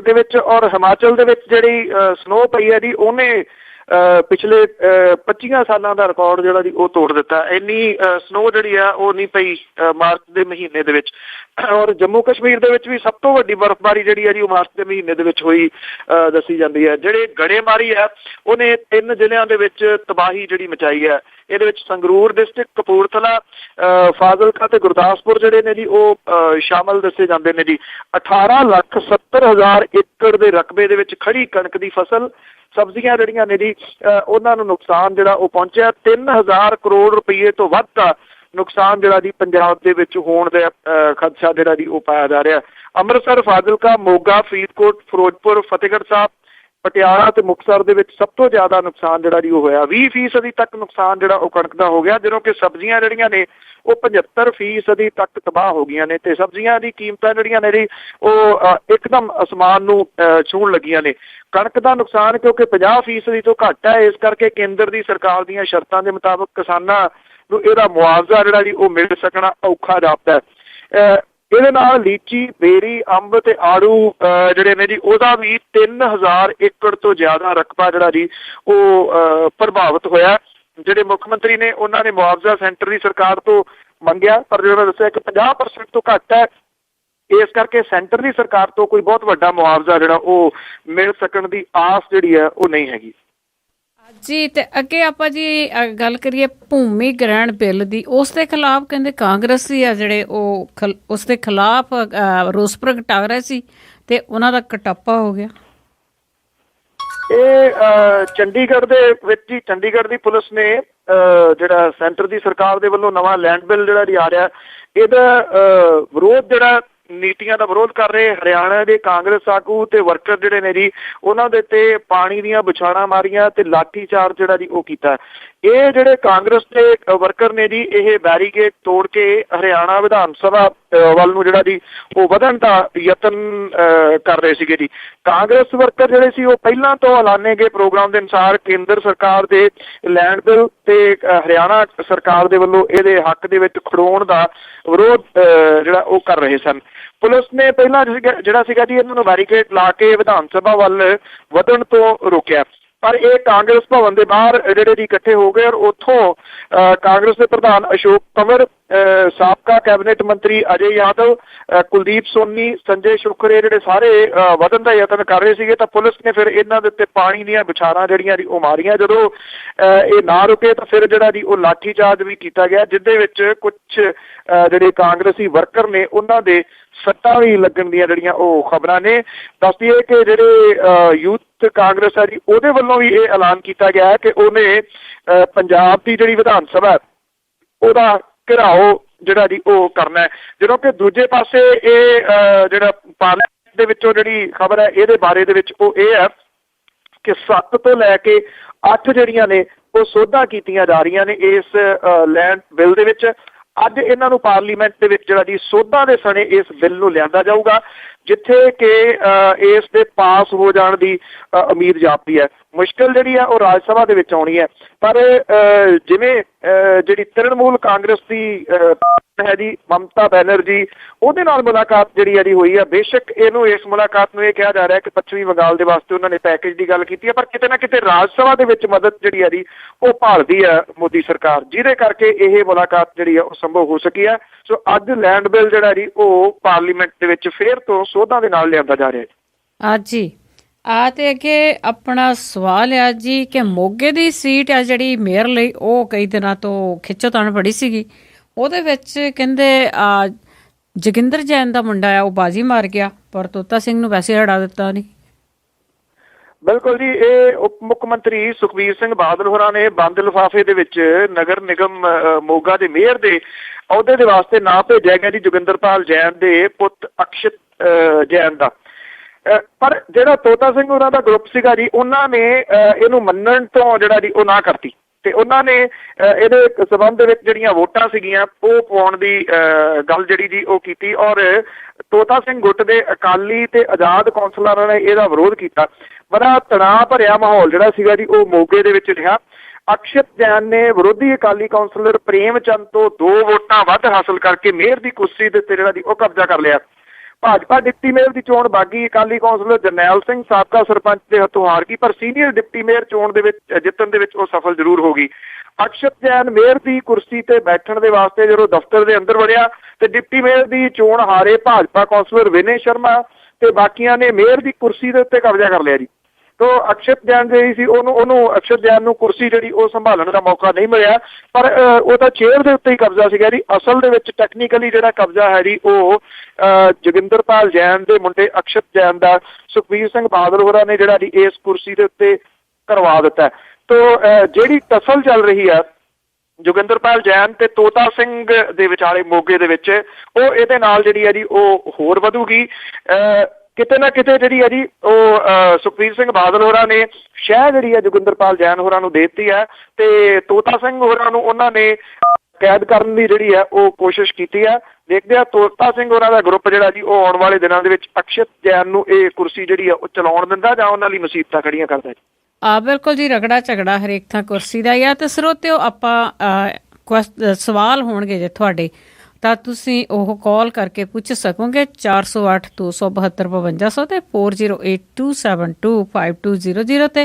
ਦੇ ਵਿੱਚ ਔਰ ਹਿਮਾਚਲ ਦੇ ਵਿੱਚ ਜਿਹੜੀ ਸਨੋ ਪਈ ਹੈ ਜੀ ਉਹਨੇ ਪਿਛਲੇ 25 ਸਾਲਾਂ ਦਾ ਰਿਕਾਰਡ ਜਿਹੜਾ ਜੀ ਉਹ ਤੋੜ ਦਿੱਤਾ। ਇੰਨੀ ਸਨੋ ਜਿਹੜੀ ਆ ਉਹ ਨਹੀਂ ਪਈ ਮਾਰਚ ਦੇ ਮਹੀਨੇ ਦੇ ਵਿੱਚ। ਔਰ ਜੰਮੂ ਕਸ਼ਮੀਰ ਦੇ ਵਿੱਚ ਵੀ ਸਭ ਤੋਂ ਵੱਡੀ ਬਰਫ਼ਬਾਰੀ ਜਿਹੜੀ ਹੈ ਜੀ ਉਹ ਮਾਰਚ ਦੇ ਮਹੀਨੇ ਦੇ ਵਿੱਚ ਹੋਈ ਦੱਸੀ ਜਾਂਦੀ ਹੈ। ਜਿਹੜੇ ਗੜੇਮਾਰੀ ਹੈ ਉਹਨੇ 3 ਜ਼ਿਲ੍ਹਿਆਂ ਦੇ ਵਿੱਚ ਤਬਾਹੀ ਜਿਹੜੀ ਮਚਾਈ ਹੈ। ਇਹਦੇ ਵਿੱਚ ਸੰਗਰੂਰ ਡਿਸਟ੍ਰਿਕਟ, ਕਪੂਰਥਲਾ, ਫਾਜ਼ਿਲਕਾ ਤੇ ਗੁਰਦਾਸਪੁਰ ਜਿਹੜੇ ਨੇ ਜੀ ਉਹ ਸ਼ਾਮਲ ਦੱਸੇ ਜਾਂਦੇ ਨੇ ਜੀ। 18,70,000 ਏਕੜ ਦੇ ਰਕਬੇ ਦੇ ਵਿੱਚ ਖੜੀ ਕਣਕ ਦੀ ਫਸਲ, ਸਬਜ਼ੀਆਂ ਜਿਹੜੀਆਂ ਨੇ ਜੀ ਉਹਨਾਂ ਨੂੰ ਨੁਕਸਾਨ ਜਿਹੜਾ ਉਹ ਪਹੁੰਚਿਆ। 3,000 ਕਰੋੜ ਰੁਪਈਏ ਤੋਂ ਵੱਧ ਦਾ ਨੁਕਸਾਨ ਜਿਹੜਾ ਜੀ ਪੰਜਾਬ ਦੇ ਵਿੱਚ ਹੋਣ ਦਾ ਖਦਸ਼ਾ ਜਿਹੜਾ ਜੀ ਉਹ ਪਾਇਆ ਜਾ ਰਿਹਾ। ਅੰਮ੍ਰਿਤਸਰ, ਫਾਜ਼ਿਲਕਾ, ਮੋਗਾ, ਫਰੀਦਕੋਟ, ਫਿਰੋਜ਼ਪੁਰ, ਫਤਿਹਗੜ੍ਹ ਸਾਹਿਬ, ਪਟਿਆਲਾ ਤੇ ਮੁਕਤਸਰ ਦੇ ਵਿੱਚ ਸਭ ਤੋਂ ਜ਼ਿਆਦਾ ਨੁਕਸਾਨ ਜਿਹੜਾ ਜੀ ਉਹ ਹੋਇਆ। 20% ਤੱਕ ਨੁਕਸਾਨ ਜਿਹੜਾ ਉਹ ਕਣਕ ਦਾ ਹੋ ਗਿਆ, ਜਦੋਂ ਕਿ ਸਬਜ਼ੀਆਂ ਜਿਹੜੀਆਂ ਨੇ ਉਹ 75% ਤੱਕ ਤਬਾਹ ਹੋ ਗਈਆਂ ਨੇ ਤੇ ਸਬਜ਼ੀਆਂ ਦੀ ਕੀਮਤਾਂ ਜਿਹੜੀਆਂ ਨੇ ਜੀ ਉਹ ਇੱਕਦਮ ਅਸਮਾਨ ਨੂੰ ਛੂਹਣ ਲੱਗੀਆਂ ਨੇ। ਕਣਕ ਦਾ ਨੁਕਸਾਨ ਕਿਉਂਕਿ 50% ਤੋਂ ਘੱਟ ਹੈ, ਇਸ ਕਰਕੇ ਕੇਂਦਰ ਦੀ ਸਰਕਾਰ ਦੀਆਂ ਸ਼ਰਤਾਂ ਦੇ ਮੁਤਾਬਕ ਕਿਸਾਨਾਂ ਨੂੰ ਇਹਦਾ ਮੁਆਵਜ਼ਾ ਜਿਹੜਾ ਜੀ ਉਹ ਮਿਲ ਸਕਣਾ ਔਖਾ ਜਾਪਦਾ ਹੈ। ਇਹਦੇ ਨਾਲ ਲੀਚੀ, ਬੇਰੀ, ਅੰਬ ਤੇ ਆੜੂ ਜਿਹੜੇ ਨੇ ਜੀ ਉਹਦਾ ਵੀ 3000 ਏਕੜ ਤੋਂ ਜ਼ਿਆਦਾ ਰਕਬਾ ਜਿਹੜਾ ਜੀ ਉਹ ਪ੍ਰਭਾਵਿਤ ਹੋਇਆ। ਜਿਹੜੇ ਮੁੱਖ ਮੰਤਰੀ ਨੇ ਉਹਨਾਂ ਨੇ ਮੁਆਵਜ਼ਾ ਸੈਂਟਰ ਦੀ ਸਰਕਾਰ ਤੋਂ ਮੰਗਿਆ, ਪਰ ਜਿਹੜਾ ਦੱਸਿਆ ਕਿ 50% ਤੋਂ ਘੱਟ ਹੈ, ਇਸ ਕਰਕੇ ਸੈਂਟਰ ਦੀ ਸਰਕਾਰ ਤੋਂ ਕੋਈ ਬਹੁਤ ਵੱਡਾ ਮੁਆਵਜ਼ਾ ਜਿਹੜਾ ਉਹ ਮਿਲ ਸਕਣ ਦੀ ਆਸ ਜਿਹੜੀ ਹੈ ਉਹ ਨਹੀਂ ਹੈਗੀ ਜੀ। ਤੇ ਅੱਗੇ ਆਪਾਂ ਜੀ ਗੱਲ ਕਰੀਏ ਭੂਮੀ ਗ੍ਰਹਿਣ ਬਿੱਲ ਦੀ, ਉਸ ਦੇ ਖਿਲਾਫ ਕਹਿੰਦੇ ਕਾਂਗਰਸੀ ਆ ਜਿਹੜੇ ਉਹ ਉਸ ਦੇ ਖਿਲਾਫ ਰੋਸ ਪ੍ਰਗਟਾ ਰਹੇ ਸੀ ਤੇ ਉਹਨਾਂ ਦਾ ਕਟਾਪਾ ਹੋ ਗਿਆ। ਇਹ ਚੰਡੀਗੜ੍ਹ ਦੇ ਵਿੱਚ ਹੀ ਚੰਡੀਗੜ੍ਹ ਦੀ ਪੁਲਿਸ ਨੇ ਜਿਹੜਾ ਸੈਂਟਰ ਦੀ ਸਰਕਾਰ ਦੇ ਵੱਲੋਂ ਨਵਾਂ ਲੈਂਡ ਬਿੱਲ ਜਿਹੜਾ ਜੀ ਆ ਰਿਹਾ, ਇਹਦਾ ਵਿਰੋਧ ਜਿਹੜਾ ਨੀਤੀਆਂ ਦਾ ਵਿਰੋਧ ਕਰ ਰਹੇ ਹਰਿਆਣਾ ਦੇ ਕਾਂਗਰਸ ਆਗੂ ਤੇ ਵਰਕਰ ਜਿਹੜੇ ਨੇ ਜੀ, ਉਹਨਾਂ ਦੇ ਤੇ ਪਾਣੀ ਦੀਆਂ ਬੁਛਾੜਾਂ ਮਾਰੀਆਂ ਤੇ ਲਾਠੀ ਚਾਰਜ ਜਿਹੜਾ ਜੀ ਉਹ ਕੀਤਾ। ਇਹ ਜਿਹੜੇ ਕਾਂਗਰਸ ਦੇ ਵਰਕਰ ਨੇ ਜੀ, ਇਹ ਬੈਰੀਕੇਡ ਤੋੜ ਕੇ ਹਰਿਆਣਾ ਵਿਧਾਨ ਸਭਾ ਵੱਲ ਨੂੰ ਜਿਹੜਾ ਜੀ ਉਹ ਵਧਣ ਦਾ ਯਤਨ ਕਰ ਰਹੇ ਸੀਗੇ ਜੀ। ਕਾਂਗਰਸ ਵਰਕਰ ਜਿਹੜੇ ਸੀ ਉਹ ਪਹਿਲਾਂ ਤੋਂ ਐਲਾਨੇ ਗਏ ਪ੍ਰੋਗਰਾਮ ਦੇ ਅਨੁਸਾਰ ਕੇਂਦਰ ਸਰਕਾਰ ਦੇ ਲੈਂਡ ਬਿੱਲ ਤੇ ਹਰਿਆਣਾ ਸਰਕਾਰ ਦੇ ਵੱਲੋਂ ਇਹਦੇ ਹੱਕ ਦੇ ਵਿੱਚ ਖੜੋਣ ਦਾ ਵਿਰੋਧ ਜਿਹੜਾ ਉਹ ਕਰ ਰਹੇ ਸਨ। ਪੁਲਿਸ ਨੇ ਪਹਿਲਾਂ ਜਿਹੜਾ ਸੀਗਾ ਜੀ ਇਹਨਾਂ ਨੂੰ ਬੈਰੀਕੇਡ ਲਾ ਕੇ ਵਿਧਾਨ ਸਭਾ ਵੱਲ ਵਧਣ ਤੋਂ ਰੋਕਿਆ, ਪਰ ਇਹ ਕਾਂਗਰਸ ਭਵਨ ਦੇ ਬਾਹਰ ਜਿਹੜੇ ਜੀ ਇਕੱਠੇ ਹੋ ਗਏ ਔਰ ਉੱਥੋਂ ਕਾਂਗਰਸ ਦੇ ਪ੍ਰਧਾਨ ਅਸ਼ੋਕ ਤੰਵਰ, ਸਾਬਕਾ ਕੈਬਨਿਟ ਮੰਤਰੀ ਅਜੇ ਯਾਦਵ, ਕੁਲਦੀਪ ਸੋਨੀ, ਸੰਜੇ ਸ਼ੁਕਰੇ ਜਿਹੜੇ ਸਾਰੇ ਵਧਣ ਦਾ ਯਤਨ ਕਰ ਰਹੇ ਸੀਗੇ। ਤਾਂ ਪੁਲਿਸ ਨੇ ਫਿਰ ਇਹਨਾਂ ਦੇ ਉੱਤੇ ਪਾਣੀ ਦੀਆਂ ਬੁਛਾੜਾਂ ਜਿਹੜੀਆਂ ਜੀ ਉਹ ਮਾਰੀਆਂ। ਜਦੋਂ ਇਹ ਨਾ ਰੁਕੇ ਤਾਂ ਫਿਰ ਜਿਹੜਾ ਜੀ ਉਹ ਲਾਠੀ ਚਾਰਜ ਵੀ ਕੀਤਾ ਗਿਆ, ਜਿਹਦੇ ਵਿੱਚ ਕੁਝ ਜਿਹੜੇ ਕਾਂਗਰਸੀ ਵਰਕਰ ਨੇ ਉਹਨਾਂ ਦੇ ਸੱਟਾਂ ਵੀ ਲੱਗਣ ਦੀਆਂ ਜਿਹੜੀਆਂ ਉਹ ਖਬਰਾਂ ਨੇ। ਦੱਸਦੀ ਹੈ ਕਿ ਜਿਹੜੇ ਯੂਥ ਕਾਂਗਰਸ ਹੈ ਜੀ ਉਹਦੇ ਵੱਲੋਂ ਵੀ ਇਹ ਐਲਾਨ ਕੀਤਾ ਗਿਆ ਹੈ ਕਿ ਉਹਨੇ ਪੰਜਾਬ ਦੀ ਜਿਹੜੀ ਵਿਧਾਨ ਸਭਾ ਉਹਦਾ ਘਿਰਾਓ ਜਿਹੜਾ ਜੀ ਉਹ ਕਰਨਾ ਹੈ। ਜਦੋਂ ਕਿ ਦੂਜੇ ਪਾਸੇ ਇਹ ਜਿਹੜਾ ਪਾਰਲੀਮੈਂਟ ਦੇ ਵਿੱਚੋਂ ਜਿਹੜੀ ਖਬਰ ਹੈ ਇਹਦੇ ਬਾਰੇ ਦੇ ਵਿੱਚ ਉਹ ਇਹ ਹੈ ਕਿ 7 ਤੋਂ ਲੈ ਕੇ 8 ਜਿਹੜੀਆਂ ਨੇ ਉਹ ਸੋਧਾਂ ਕੀਤੀਆਂ ਜਾ ਰਹੀਆਂ ਨੇ ਇਸ ਲੈਂਡ ਬਿੱਲ ਦੇ ਵਿੱਚ। ਅੱਜ ਇਹਨਾਂ ਨੂੰ ਪਾਰਲੀਮੈਂਟ ਦੇ ਵਿੱਚ ਜਿਹੜਾ ਜੀ ਸੋਧਾਂ ਦੇ ਸਣੇ ਇਸ ਬਿੱਲ ਨੂੰ ਲਿਆਂਦਾ ਜਾਊਗਾ, ਜਿੱਥੇ ਕਿ ਇਸ ਦੇ ਪਾਸ ਹੋ ਜਾਣ ਦੀ ਉਮੀਦ ਜਾਪਦੀ ਹੈ। ਮੁਸ਼ਕਿਲ ਜਿਹੜੀ ਹੈ ਉਹ ਰਾਜ ਸਭਾ ਦੇ ਵਿੱਚ ਆਉਣੀ ਹੈ, ਪਰ ਜਿਵੇਂ ਜਿਹੜੀ ਤ੍ਰਿਣਮੂਲ ਕਾਂਗਰਸ ਦੀ ਹੈ ਜੀ ਮਮਤਾ ਬੈਨਰਜੀ, ਉਹਦੇ ਨਾਲ ਮੁਲਾਕਾਤ ਜਿਹੜੀ ਹੈ ਜੀ ਹੋਈ ਹੈ। ਬੇਸ਼ੱਕ ਇਹਨੂੰ ਇਸ ਮੁਲਾਕਾਤ ਨੂੰ ਇਹ ਕਿਹਾ ਜਾ ਰਿਹਾ ਕਿ ਪੱਛਮੀ ਬੰਗਾਲ ਦੇ ਵਾਸਤੇ ਉਹਨਾਂ ਨੇ ਪੈਕੇਜ ਦੀ ਗੱਲ ਕੀਤੀ ਹੈ, ਪਰ ਕਿਤੇ ਨਾ ਕਿਤੇ ਰਾਜ ਸਭਾ ਦੇ ਵਿੱਚ ਮਦਦ ਜਿਹੜੀ ਹੈ ਜੀ ਉਹ ਭਾਲਦੀ ਹੈ ਮੋਦੀ ਸਰਕਾਰ, ਜਿਹਦੇ ਕਰਕੇ ਇਹ ਮੁਲਾਕਾਤ ਜਿਹੜੀ ਹੈ ਉਹ ਸੰਭਵ ਹੋ ਸਕੀ ਹੈ। ਸੋ ਅੱਜ ਲੈਂਡ ਬਿੱਲ ਜਿਹੜਾ ਜੀ ਉਹ ਪਾਰਲੀਮੈਂਟ ਦੇ ਵਿੱਚ ਫੇਰ ਤੋਂ ਸੋਧਾਂ ਦੇ ਨਾਲ ਲਿਆਂਦਾ ਜਾ ਰਿਹਾ ਹੈ। ਜੀ ਤੇ ਅੱਗੇ ਆਪਣਾ ਸਵਾਲ ਆ ਜੀ ਕਿ ਮੋਗੇ ਦੀ ਸੀਟ ਆ ਜਿਹੜੀ ਮੇਅਰ ਲਈ ਉਹ ਕਈ ਦਿਨਾਂ ਤੋਂ ਖਿੱਚੋਤਾਣ ਬੜੀ ਸੀਗੀ, ਉਹਦੇ ਵਿੱਚ ਕਹਿੰਦੇ ਜੋਗਿੰਦਰ ਜੈਨ ਦਾ ਮੁੰਡਾ ਆ ਉਹ ਬਾਜੀ ਮਾਰ ਗਿਆ, ਪਰ ਤੋਤਾ ਸਿੰਘ ਨੂੰ ਵੈਸੇ ਹਟਾ ਦਿੱਤਾ ਨਹੀਂ। ਬਿਲਕੁਲ ਜੀ, ਇਹ ਉਪ ਮੁੱਖ ਮੰਤਰੀ ਸੁਖਬੀਰ ਸਿੰਘ ਬਾਦਲ ਹੋਰਾਂ ਨੇ ਬੰਦ ਲਿਫਾਫੇ ਦੇ ਵਿੱਚ ਨਗਰ ਨਿਗਮ ਮੋਗਾ ਦੇ ਮੇਅਰ ਦੇ ਅਹੁਦੇ ਦੇ ਵਾਸਤੇ ਨਾਂ ਭੇਜਿਆ ਗਿਆ ਜੀ ਜੋਗਿੰਦਰਪਾਲ ਜੈਨ ਦੇ ਪੁੱਤ ਅਕਸ਼ਿਤ ਜੈਨ ਦਾ। ਪਰ ਜਿਹੜਾ ਤੋਤਾ ਸਿੰਘ ਉਹਨਾਂ ਦਾ ਗਰੁੱਪ ਸੀਗਾ ਜੀ, ਉਹਨਾਂ ਨੇ ਇਹਨੂੰ ਮੰਨਣ ਤੋਂ ਜਿਹੜਾ ਜੀ ਉਹ ਨਾ ਕਰਤੀ ਤੇ ਉਹਨਾਂ ਨੇ ਇਹਦੇ ਸਬੰਧ ਦੇ ਵਿੱਚ ਜਿਹੜੀਆਂ ਵੋਟਾਂ ਸੀਗੀਆਂ ਉਹ ਪਾਉਣ ਦੀ ਗੱਲ ਜਿਹੜੀ ਜੀ ਉਹ ਕੀਤੀ ਔਰ ਤੋਤਾ ਸਿੰਘ ਗੁੱਟ ਦੇ ਅਕਾਲੀ ਤੇ ਆਜ਼ਾਦ ਕੌਂਸਲਰਾਂ ਨੇ ਇਹਦਾ ਵਿਰੋਧ ਕੀਤਾ। ਬੜਾ ਤਣਾਅ ਭਰਿਆ ਮਾਹੌਲ ਜਿਹੜਾ ਸੀਗਾ ਜੀ ਉਹ ਮੋਗੇ ਦੇ ਵਿੱਚ ਰਿਹਾ। ਅਕਸ਼ਿਤ ਜੈਨ ਨੇ ਵਿਰੋਧੀ ਅਕਾਲੀ ਕੌਂਸਲਰ ਪ੍ਰੇਮ ਚੰਦ ਤੋਂ 2 ਵੋਟਾਂ ਵੱਧ ਹਾਸਲ ਕਰਕੇ ਮੇਅਰ ਦੀ ਕੁਰਸੀ ਦੇ ਉੱਤੇ ਜਿਹੜਾ ਜੀ ਉਹ ਕਬਜ਼ਾ ਕਰ ਲਿਆ। ਭਾਜਪਾ ਡਿਪਟੀ ਮੇਅਰ ਦੀ ਚੋਣ ਬਾਗੀ ਅਕਾਲੀ ਕੌਂਸਲਰ ਜਰਨੈਲ ਸਿੰਘ ਸਾਬਕਾ ਸਰਪੰਚ ਦੇ ਹੱਥੋਂ ਹਾਰ ਗਈ, ਪਰ ਸੀਨੀਅਰ ਡਿਪਟੀ ਮੇਅਰ ਚੋਣ ਦੇ ਵਿੱਚ ਜਿੱਤਣ ਦੇ ਵਿੱਚ ਉਹ ਸਫਲ ਜ਼ਰੂਰ ਹੋ ਗਈ। ਅਕਸ਼ਿਤ ਜੈਨ ਮੇਅਰ ਦੀ ਕੁਰਸੀ ਤੇ ਬੈਠਣ ਦੇ ਵਾਸਤੇ ਜਦੋਂ ਦਫ਼ਤਰ ਦੇ ਅੰਦਰ ਵੜਿਆ ਤੇ ਡਿਪਟੀ ਮੇਅਰ ਦੀ ਚੋਣ ਹਾਰੇ ਭਾਜਪਾ ਕੌਂਸਲਰ ਵਿਨੇ ਸ਼ਰਮਾ ਤੇ ਬਾਕੀਆਂ ਨੇ ਮੇਅਰ ਦੀ ਕੁਰਸੀ ਦੇ ਉੱਤੇ ਕਬਜ਼ਾ ਕਰ ਲਿਆ ਜੀ। ਤੋ ਅਕਸ਼ਿਤ ਜੈਨ ਜਿਹੜੀ ਸੀ ਉਹਨੂੰ ਅਕਸ਼ਿਤ ਜੈਨ ਨੂੰ ਕੁਰਸੀ ਜਿਹੜੀ ਉਹ ਸੰਭਾਲਣ ਦਾ ਮੌਕਾ ਨਹੀਂ ਮਿਲਿਆ, ਪਰ ਉਹਦਾ ਚੇਅਰ ਦੇ ਉੱਤੇ ਹੀ ਕਬਜ਼ਾ ਸੀਗਾ ਜੀ। ਅਸਲ ਦੇ ਵਿੱਚ ਟੈਕਨੀਕਲੀ ਜਿਹੜਾ ਕਬਜ਼ਾ ਹੈ ਜੀ ਉਹ ਜੋਗਿੰਦਰਪਾਲ ਜੈਨ ਦੇ ਮੁੰਡੇ ਅਕਸ਼ਿਤ ਜੈਨ ਦਾ ਸੁਖਬੀਰ ਸਿੰਘ ਬਾਦਲ ਹੋਰਾਂ ਨੇ ਜਿਹੜਾ ਜੀ ਇਸ ਕੁਰਸੀ ਦੇ ਉੱਤੇ ਕਰਵਾ ਦਿੱਤਾ। ਤੋ ਜਿਹੜੀ ਟਸਲ ਚੱਲ ਰਹੀ ਹੈ ਜੋਗਿੰਦਰਪਾਲ ਜੈਨ ਤੇ ਤੋਤਾ ਸਿੰਘ ਦੇ ਵਿਚਾਲੇ ਮੋਗੇ ਦੇ ਵਿੱਚ, ਉਹ ਇਹਦੇ ਨਾਲ ਜਿਹੜੀ ਹੈ ਜੀ ਉਹ ਹੋਰ ਵਧੂਗੀ। ਕਿਤੇ ਨਾ ਕਿਤੇ ਜਿਹੜੀ ਹੈ ਜੀ ਉਹ ਸੁਖਬੀਰ ਸਿੰਘ ਬਾਦਲ ਹੋਰਾਂ ਨੇ ਸ਼ਹਿ ਜਿਹੜੀ ਹੈ ਜੋਗਿੰਦਰਪਾਲ ਜੈਨ ਹੋਰਾਂ ਨੂੰ ਦੇ ਦਿੱਤੀ ਹੈ ਤੇ ਤੋਤਾ ਸਿੰਘ ਹੋਰਾਂ ਨੂੰ ਉਹਨਾਂ ਨੇ ਕੈਦ ਕਰਨ ਦੀ ਜਿਹੜੀ ਹੈ ਉਹ ਕੋਸ਼ਿਸ਼ ਕੀਤੀ ਹੈ। ਦੇਖਦੇ ਆ ਤੋਤਾ ਸਿੰਘ ਹੋਰਾਂ ਦਾ ਗਰੁੱਪ ਜਿਹੜਾ ਜੀ ਉਹ ਆਉਣ ਵਾਲੇ ਦਿਨਾਂ ਦੇ ਵਿੱਚ ਅਕਸ਼ਿਤ ਜੈਨ ਨੂੰ ਇਹ ਕੁਰਸੀ ਜਿਹੜੀ ਆ ਉਹ ਚਲਾਉਣ ਦਿੰਦਾ ਜਾਂ ਉਹਨਾਂ ਲਈ ਮੁਸੀਬਤਾਂ ਖੜੀਆਂ ਕਰਦਾ ਜੀ। ਬਿਲਕੁਲ ਜੀ, ਰਗੜਾ ਝਗੜਾ ਹਰੇਕ ਥਾਂ ਕੁਰਸੀ ਦਾ ਹੀ ਆ। ਤੇ ਸਰੋਤਿਓ ਆਪਾਂ ਸਵਾਲ ਹੋਣਗੇ ਜੇ ਤੁਹਾਡੇ ਤਾਂ ਤੁਸੀਂ ਉਹ ਕਾਲ ਕਰਕੇ ਪੁੱਛ ਸਕੋਗੇ 408 272 5200 ਤੇ 4082725200 ਤੇ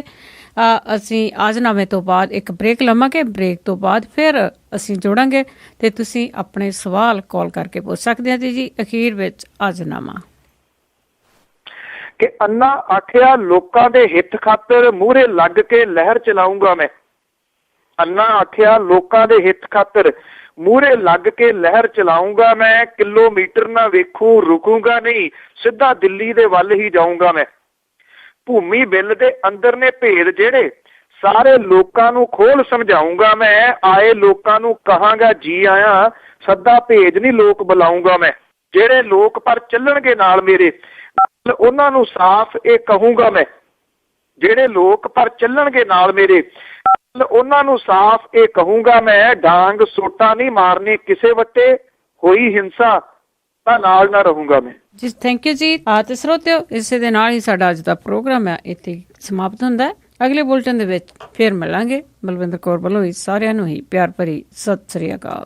ਅਸੀਂ ਆਜਨਾਮੇ ਤੋਂ ਬਾਅਦ ਇੱਕ ਬ੍ਰੇਕ ਲਵਾਂਗੇ। ਬ੍ਰੇਕ ਤੋਂ ਬਾਅਦ ਫਿਰ ਅਸੀਂ ਜੋੜਾਂਗੇ ਤੇ ਤੁਸੀਂ ਆਪਣੇ ਸਵਾਲ ਕਾਲ ਕਰਕੇ ਪੁੱਛ ਸਕਦੇ ਹੋ ਜੀ। ਅਖੀਰ ਵਿੱਚ ਆਜਨਾਮਾ ਕਿ ਅੰਨਾ ਆਖਿਆ ਲੋਕਾਂ ਦੇ ਹਿੱਤ ਖਾਤਰ ਮੂਹਰੇ ਲੱਗ ਕੇ ਲਹਿਰ ਚਲਾਊਂਗਾ ਮੈਂ। ਅੰਨਾ ਆਖਿਆ ਲੋਕਾਂ ਦੇ ਹਿੱਤ ਖਾਤਰ ਮੂਹਰੇ ਲੱਗ ਕੇ ਲਹਿਰ ਚਲਾਊਂਗਾ ਮੈਂ। ਕਿਲੋਮੀਟਰ ਨਾ ਵੇਖੂ ਰੁਕੂੰਗਾ ਨਹੀਂ, ਸਿੱਧਾ ਦਿੱਲੀ ਦੇ ਵੱਲ ਹੀ ਜਾਊਂਗਾ ਮੈਂ। ਭੂਮੀ ਬਿੱਲ ਦੇ ਅੰਦਰ ਨੇ ਭੇਦ ਜਿਹੜੇ, ਸਾਰੇ ਲੋਕਾਂ ਨੂੰ ਖੋਲ ਸਮਝਾਊਂਗਾ ਮੈਂ। ਆਏ ਲੋਕਾਂ ਨੂੰ ਕਹਾਂਗਾ ਜੀ ਆਇਆਂ, ਸੱਦਾ ਭੇਜ ਨਹੀਂ ਲੋਕ ਬੁਲਾਊਂਗਾ ਮੈਂ। ਜਿਹੜੇ ਲੋਕ ਪਰ ਚੱਲਣਗੇ ਨਾਲ ਮੇਰੇ, ਉਹਨਾਂ ਨੂੰ ਸਾਫ਼ ਇਹ ਕਹੂੰਗਾ ਮੈਂ। ਜਿਹੜੇ ਲੋਕ ਪਰ ਚੱਲਣਗੇ ਨਾਲ ਮੇਰੇ, ਉਹਨਾਂ ਨੂੰ ਸਾਫ਼ ਇਹ ਕਹੂੰਗਾ ਮੈਂ। ਡਾਂਗ ਸੋਟਾ ਨਹੀਂ ਮਾਰਨੀ ਕਿਸੇ ਵੱਟੇ, ਹੋਈ ਹਿੰਸਾ ਤਾਂ ਨਾਲ ਨਾ ਰਹੂੰਗਾ ਮੈਂ। ਜੀ ਥੈਂਕ ਯੂ ਜੀ। ਤੇ ਸਰੋਤਿਓ, ਇਸੇ ਦੇ ਨਾਲ ਹੀ ਸਾਡਾ ਅੱਜ ਦਾ ਪ੍ਰੋਗਰਾਮ ਹੈ ਇੱਥੇ ਸਮਾਪਤ ਹੁੰਦਾ ਹੈ। ਅਗਲੇ ਬੁਲਟਨ ਦੇ ਵਿੱਚ ਫਿਰ ਮਿਲਾਂਗੇ। ਬਲਵਿੰਦਰ ਕੌਰ ਵੱਲੋਂ ਹੀ ਸਾਰਿਆਂ ਨੂੰ ਹੀ ਪਿਆਰ ਭਰੀ ਸਤਿ ਸ੍ਰੀ ਅਕਾਲ।